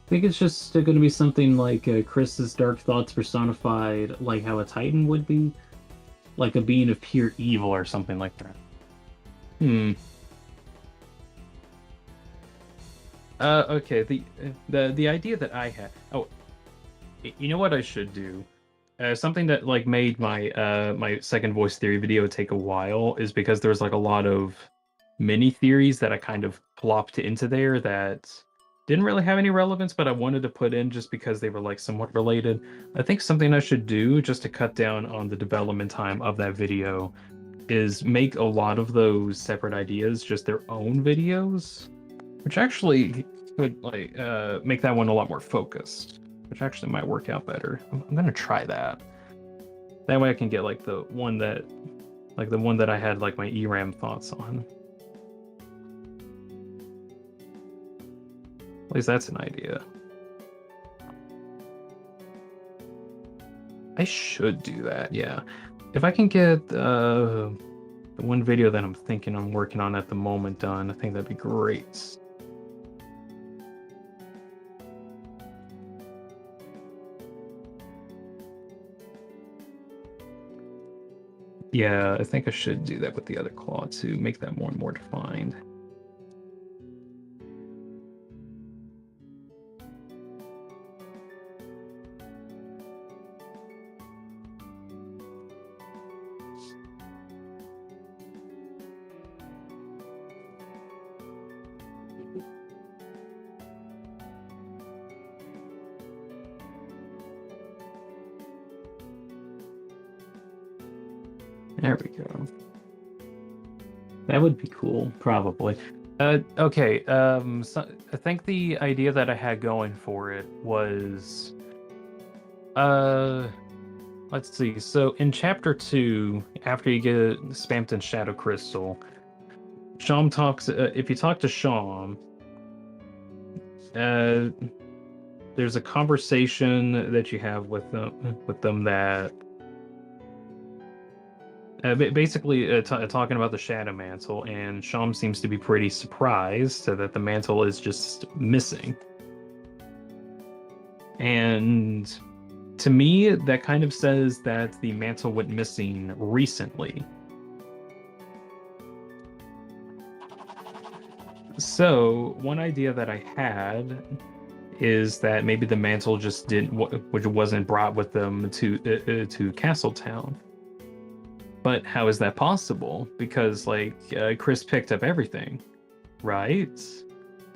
I think it's just going to be something like Chris's dark thoughts personified, like how a Titan would be, like a being of pure evil or something like that. Okay. The idea that I had. Oh, you know what I should do? Something that like made my my second voice theory video take a while is because there's like a lot of mini theories that I kind of plopped into there that didn't really have any relevance, but I wanted to put in just because they were like somewhat related. I think something I should do just to cut down on the development time of that video is make a lot of those separate ideas just their own videos, which actually could like make that one a lot more focused, which actually might work out better. I'm gonna try that. That way I can get like the one that I had like my ERAM thoughts on. At least that's an idea. I should do that, yeah. If I can get the one video that I'm thinking I'm working on at the moment done, I think that'd be great. Yeah, I think I should do that with the other claw to make that more and more defined. There we go. That would be cool, probably. Okay, so I think the idea that I had going for it was, let's see. So in chapter 2, after you get spammed in Shadow Crystal, Sham talks. If you talk to Sham, there's a conversation that you have with them that basically talking about the Shadow Mantle, and Sham seems to be pretty surprised that the mantle is just missing. And to me, that kind of says that the mantle went missing recently. So, one idea that I had is that maybe the mantle just which wasn't brought with them to Castletown. But how is that possible? Because Chris picked up everything, right?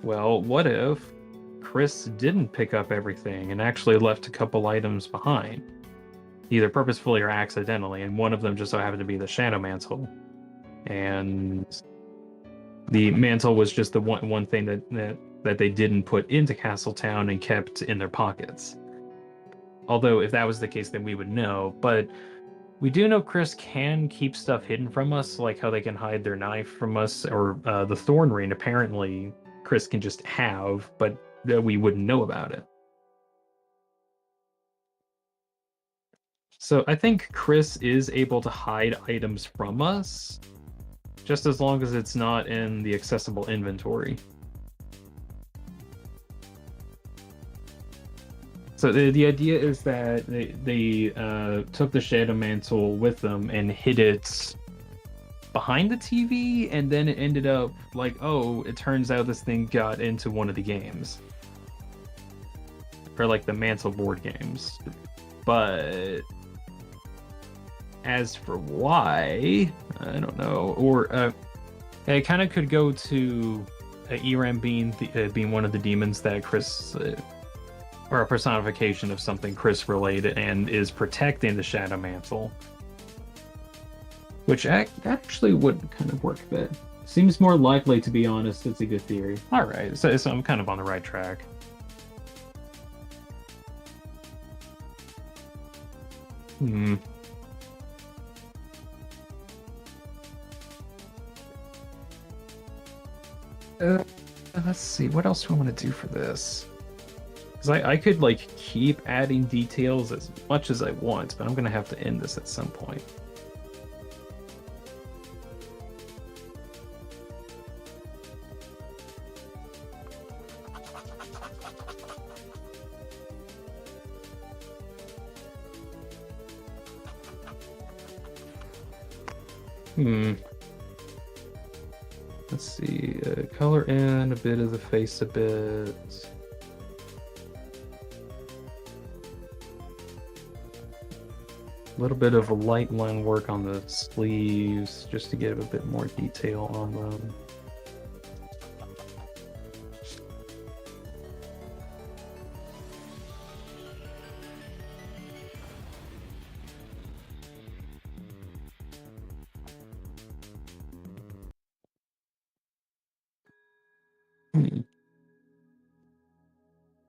Well, what if Chris didn't pick up everything and actually left a couple items behind, either purposefully or accidentally, and one of them just so happened to be the Shadow Mantle, and the mantle was just the one thing that they didn't put into Castletown and kept in their pockets. Although if that was the case, then we would know. But we do know Chris can keep stuff hidden from us, like how they can hide their knife from us, or the thorn ring. Apparently, Chris can just have, but we wouldn't know about it. So I think Chris is able to hide items from us, just as long as it's not in the accessible inventory. So the idea is that they took the Shadow Mantle with them and hid it behind the TV, and then it ended up like, oh, it turns out this thing got into one of the games. Or like the Mantle board games. But as for why, I don't know. Or it kind of could go to Eram being one of the demons that Chris, or a personification of something Chris related, and is protecting the Shadow Mantle. Which actually would kind of work a bit. Seems more likely, to be honest. It's a good theory. All right, so I'm kind of on the right track. Let's see, what else do I want to do for this? Because I could keep adding details as much as I want, but I'm gonna have to end this at some point. Let's see, color in a bit of the face a bit. A little bit of a light line work on the sleeves, just to give a bit more detail on them.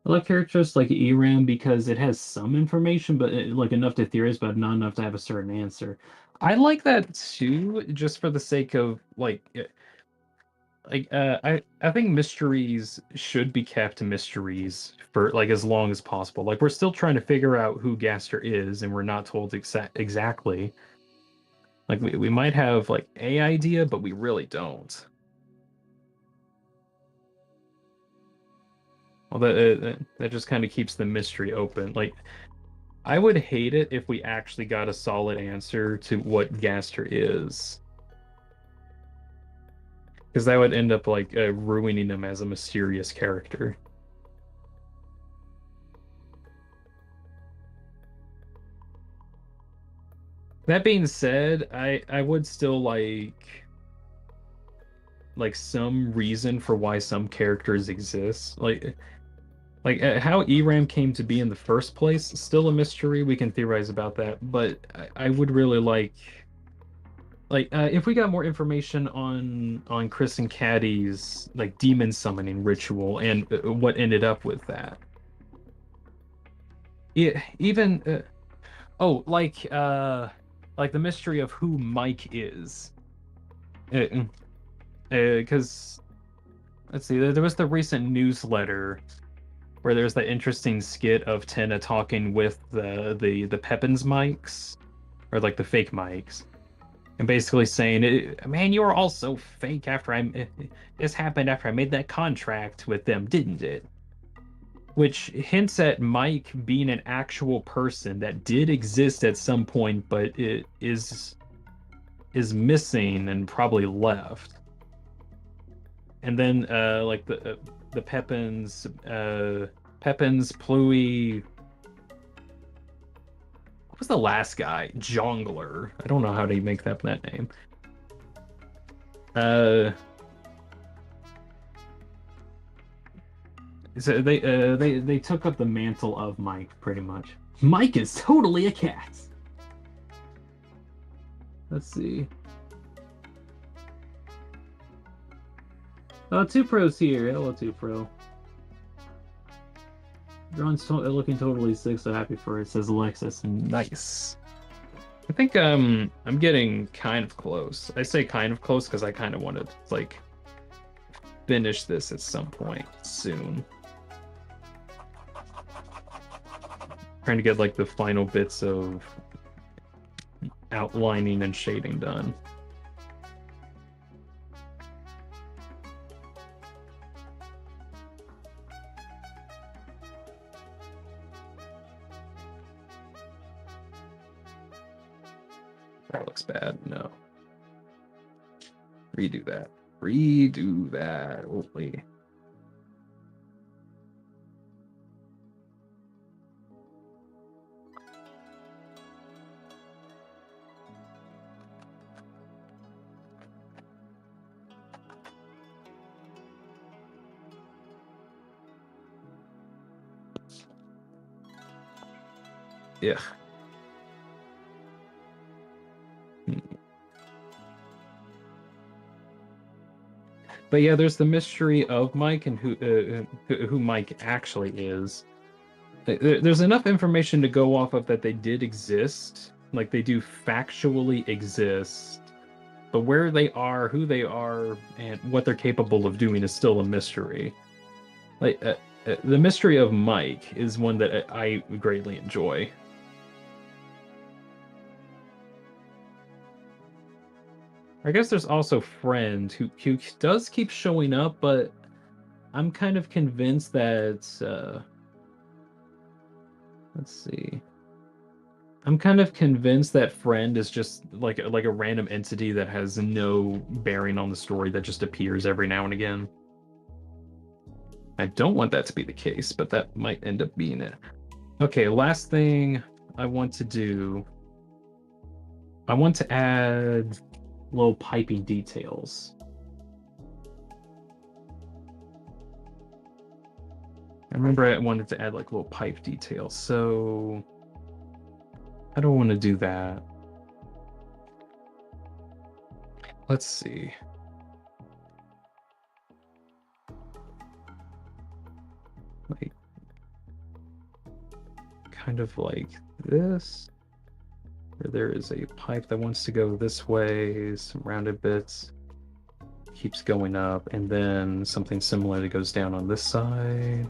I like characters like Eram because it has some information, but enough to theorize, but not enough to have a certain answer. I like that too, just for the sake of I think mysteries should be kept mysteries for as long as possible. We're still trying to figure out who Gaster is, and we're not told exactly. We might have a idea, but we really don't. Well, that just kind of keeps the mystery open. I would hate it if we actually got a solid answer to what Gaster is, because that would end up ruining him as a mysterious character. That being said, I would still like some reason for why some characters exist. How Eram came to be in the first place, still a mystery. We can theorize about that, but I would really like if we got more information on Chris and Caddy's demon summoning ritual and what ended up with that. Even the mystery of who Mike is. Because let's see, there was the recent newsletter where there's that interesting skit of Tenna talking with the Pepin's mics, or the fake mics, and basically saying, "Man, you were all so fake after this happened after I made that contract with them, didn't it?" Which hints at Mike being an actual person that did exist at some point, but it is missing and probably left. And then like the Pepins, Pluie. What was the last guy? Jongler. I don't know how to make that name. So they took up the mantle of Mike pretty much. Mike is totally a cat. Let's see. Oh, 2Pro's here. Hello, 2Pro. Dron's looking totally sick, so happy for it, says Alexis. Nice. I think I'm getting kind of close. I say kind of close because I kind of want to like finish this at some point soon. Trying to get like the final bits of outlining and shading done. That looks bad. No. Redo that. Redo that. Holy. Yeah. But yeah, there's the mystery of Mike and who Mike actually is. There's enough information to go off of that they did exist, like they do factually exist. But where they are, who they are, and what they're capable of doing is still a mystery. Like the mystery of Mike is one that I greatly enjoy. I guess there's also Friend who does keep showing up, but I'm kind of convinced that let's see. I'm kind of convinced that Friend is just like a random entity that has no bearing on the story that just appears every now and again. I don't want that to be the case, but that might end up being it. Okay, last thing I want to do. I want to add little piping details. I remember I wanted to add like little pipe details, so I don't want to do that. Let's see. Like, kind of like this, where there is a pipe that wants to go this way, some rounded bits, keeps going up, and then something similar that goes down on this side.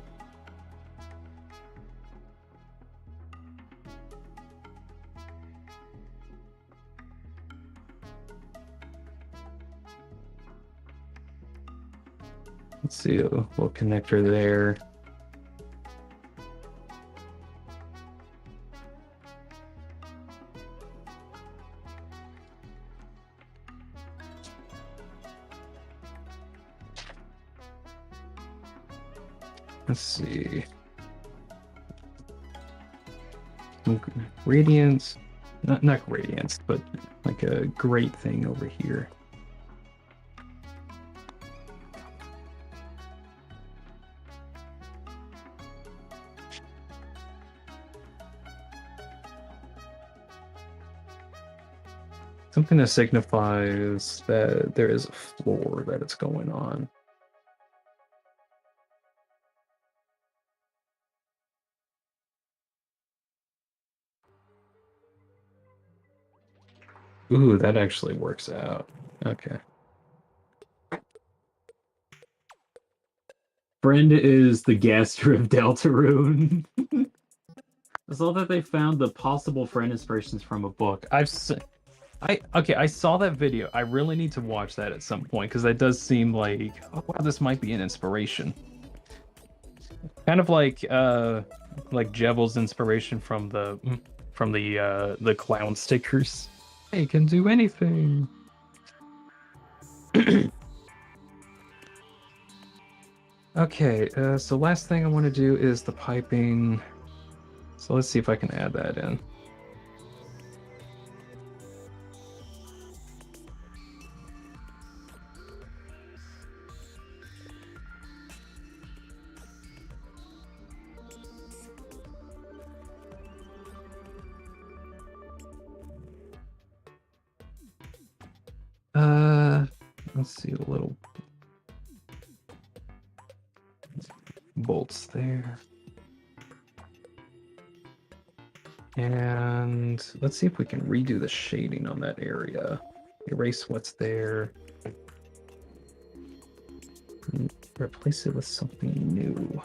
Let's see, a little connector there. Let's see. Radiance, not radiance, but like a great thing over here. Something that signifies that there is a floor that it's going on. Ooh, that actually works out. Okay. Friend is the Gaster of Deltarune. I saw that they found the possible Friend inspirations from a book. I saw that video. I really need to watch that at some point because that does seem like, oh wow, this might be an inspiration. Kind of like Jebel's inspiration from the clown stickers. They can do anything. Okay, so last thing I want to do is the piping. So let's see if I can add that in. Let's see, a little bolts there. And let's see if we can redo the shading on that area. Erase what's there. And replace it with something new.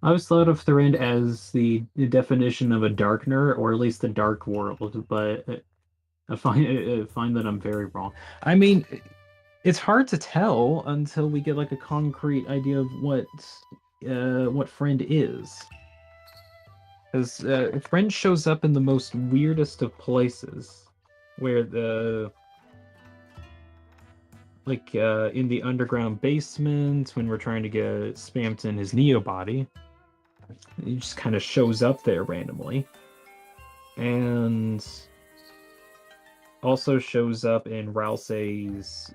I always thought of Thread as the definition of a darkener, or at least a dark world, but I find that I'm very wrong. I mean, it's hard to tell until we get like a concrete idea of what friend is. Because friend shows up in the most weirdest of places, where in the underground basement when we're trying to get spammed in his Neo body. He just kind of shows up there randomly. And also shows up in Ralsei's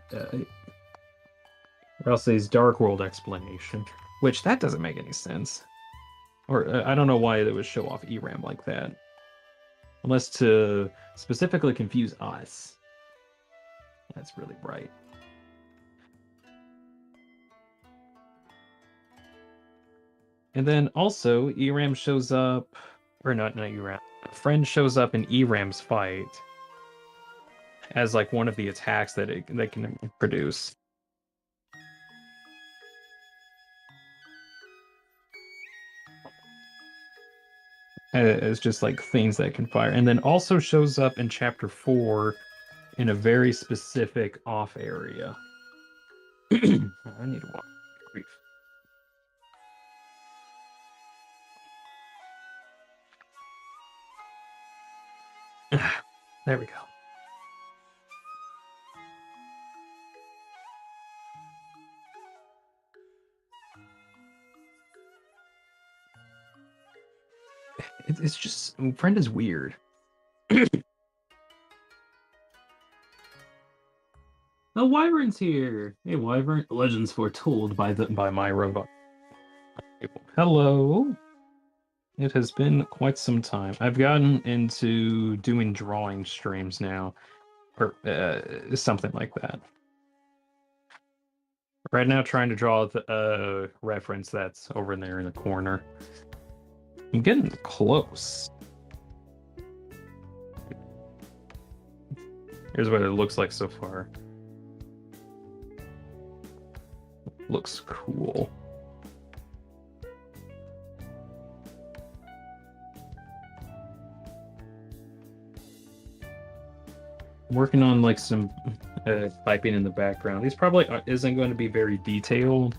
Dark World explanation, which that doesn't make any sense. Or I don't know why they would show off ERAM like that. Unless to specifically confuse us. That's really bright. And then also, ERAM shows up, or not ERAM, Friend shows up in ERAM's fight as like one of the attacks that they can produce. As just like things that can fire. And then also shows up in Chapter 4 in a very specific off area. I need to watch. Grief. There we go. It's just, Friend is weird. The Wyvern's here. Hey, Wyvern. Legends foretold by my robot. Hello. It has been quite some time. I've gotten into doing drawing streams now, or something like that. Right now, trying to draw the reference that's over there in the corner. I'm getting close. Here's what it looks like so far. Looks cool. Working on like some piping in the background. These probably isn't going to be very detailed,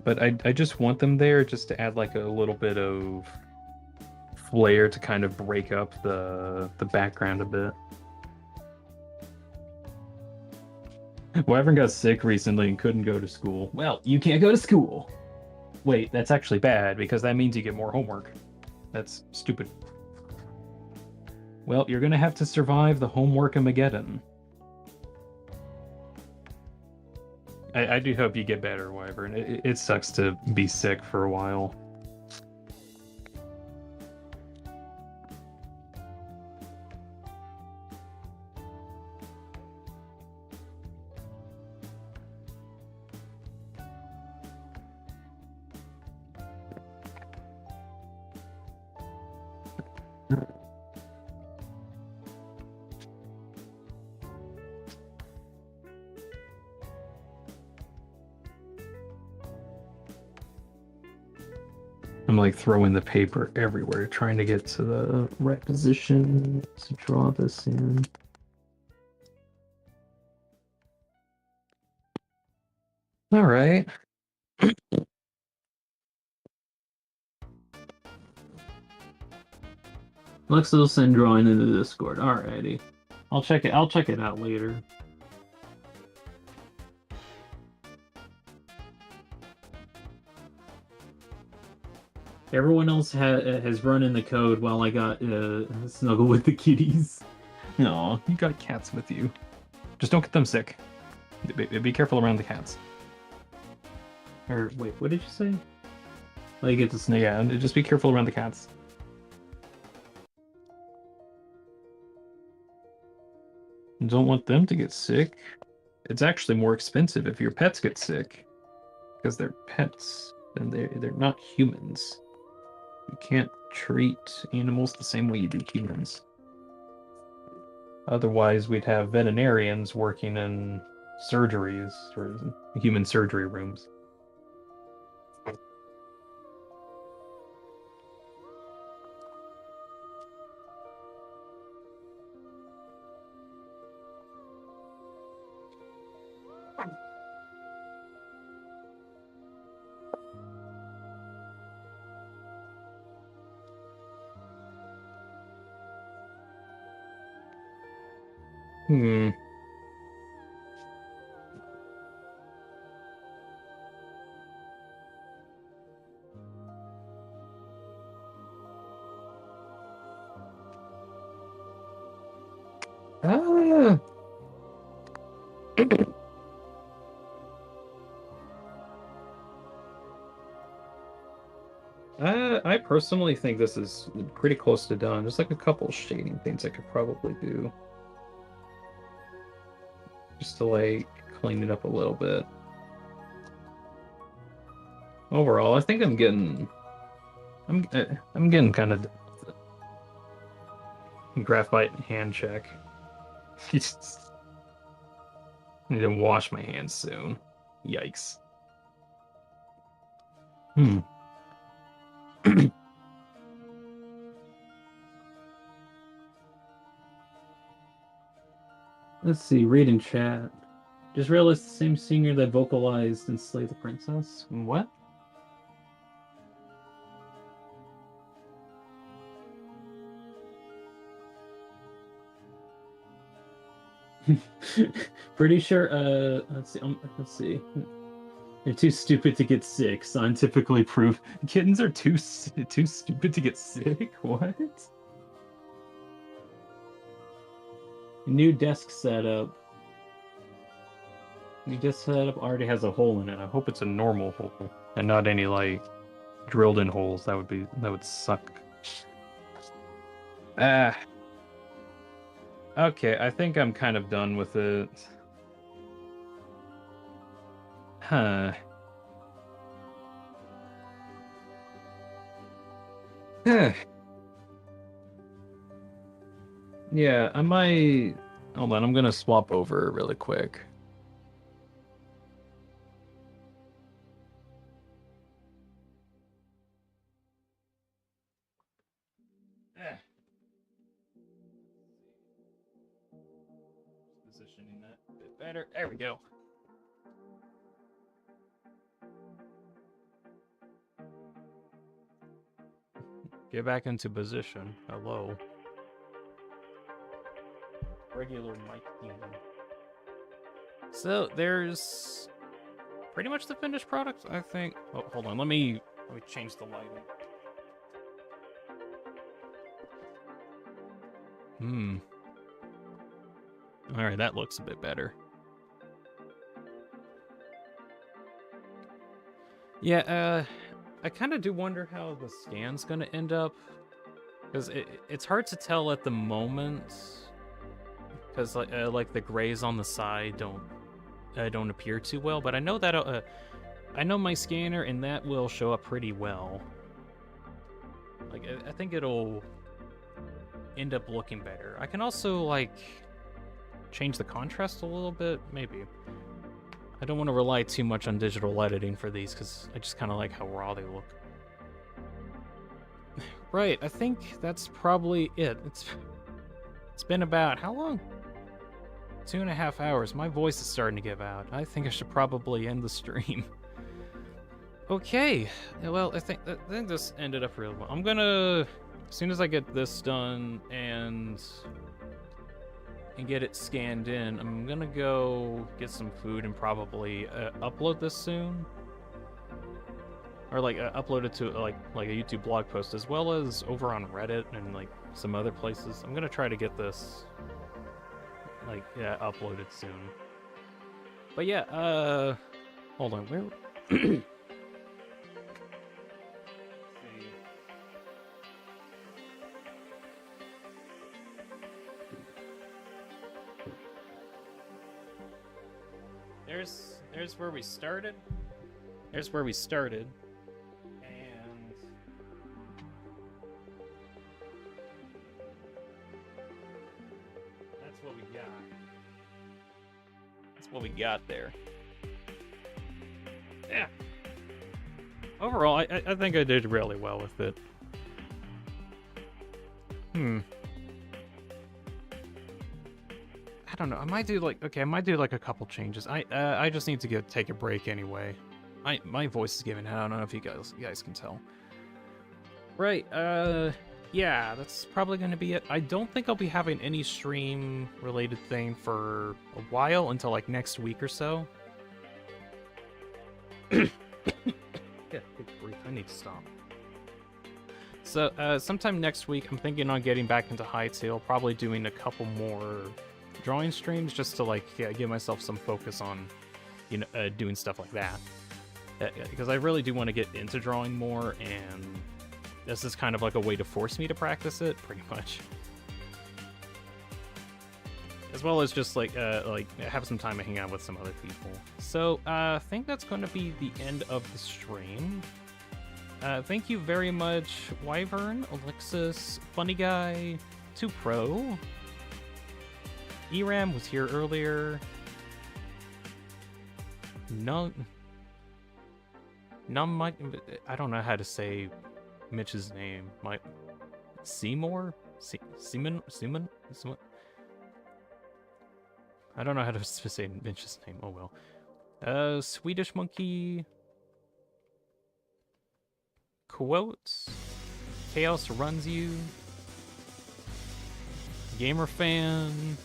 but I just want them there just to add like a little bit of flair to kind of break up the background a bit. Wyvern got sick recently and couldn't go to school. Well, you can't go to school. Wait, that's actually bad because that means you get more homework. That's stupid. Well, you're gonna have to survive the homework-amageddon. I do hope you get better, Wyvern. It sucks to be sick for a while. like throwing the paper everywhere, trying to get to the right position to draw this in. All right. Alexa will send drawing into the Discord. Alrighty. I'll check it out later. Everyone else has run in the code while I got snuggle with the kitties. No, you got cats with you. Just don't get them sick. Be careful around the cats. Or wait, what did you say? Like get to Yeah, just be careful around the cats. You don't want them to get sick. It's actually more expensive if your pets get sick, because they're pets and they're not humans. You can't treat animals the same way you do humans. Otherwise, we'd have veterinarians working in surgeries or human surgery rooms. Hmm. Ah. I personally think this is pretty close to done. There's like a couple shading things I could probably do. Just to like clean it up a little bit. Overall, I think I'm getting kind of graphite hand check. Just need to wash my hands soon. Yikes. Let's see, read in chat. Just realized the same singer that vocalized in Slay the Princess. What? Pretty sure. Let's see. They're too stupid to get sick. Scientifically proved. Kittens are too stupid to get sick? What? New desk setup. New desk setup already has a hole in it. I hope it's a normal hole and not any like drilled in holes. That would suck. Okay, I think I'm kind of done with it. Huh. Yeah, I might... Hold on, I'm gonna swap over really quick. Positioning that a bit better. There we go. Get back into position. Hello. Regular mic human. So there's pretty much the finished product, I think. Oh, hold on. Let me change the lighting. All right, that looks a bit better. Yeah, I kind of do wonder how the scan's gonna end up, because it's hard to tell at the moment, because like the grays on the side don't appear too well. But I know that I know my scanner, and that will show up pretty well. Like I think it'll end up looking better. I can also like change the contrast a little bit, maybe. I don't want to rely too much on digital editing for these, because I just kind of like how raw they look. Right, I think that's probably it. It's been about how long? 2.5 hours. My voice is starting to give out. I think I should probably end the stream. Okay, well, I think this ended up real well. I'm gonna, as soon as I get this done and get it scanned in, I'm gonna go get some food and probably upload this soon. Or like upload it to like a YouTube blog post, as well as over on Reddit and like some other places. I'm gonna try to get this like uploaded soon. But yeah, hold on, where? See. There's where we started. There's where we started. And that's what we got. That's what we got there. Yeah. Overall, I think I did really well with it. I don't know. I might do like a couple changes. I just need to take a break anyway. My voice is giving out. I don't know if you guys can tell. Right. Yeah, that's probably gonna be it. I don't think I'll be having any stream related thing for a while, until like next week or so. Yeah, good grief, I need to stop. So sometime next week, I'm thinking on getting back into Hytale, probably doing a couple more drawing streams just to like give myself some focus on, you know, doing stuff like that. Because I really do want to get into drawing more, and this is kind of like a way to force me to practice it, pretty much. As well as just like have some time to hang out with some other people. So I think that's going to be the end of the stream. Thank you very much, Wyvern, Alexis, Funny Guy, 2Pro. Eram was here earlier. I don't know how to say Mitch's name. Seymour? Seaman? I don't know how to say Mitch's name. Oh well. Swedish Monkey. Quotes. Chaos Runs You. Gamer Fan.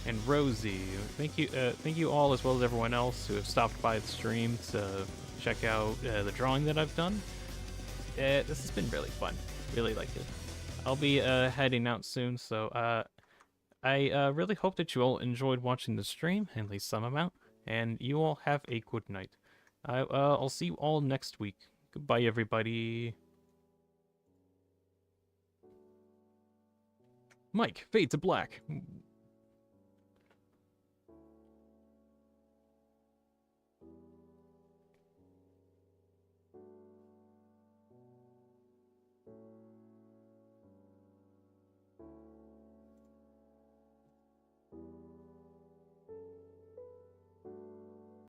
And Rosie. Thank you all, as well as everyone else who have stopped by the stream to check out the drawing that I've done. This has been really fun. Really liked it. I'll be heading out soon, so I really hope that you all enjoyed watching the stream, at least some amount, and you all have a good night. I'll see you all next week. Goodbye, everybody. Mike, fade to black.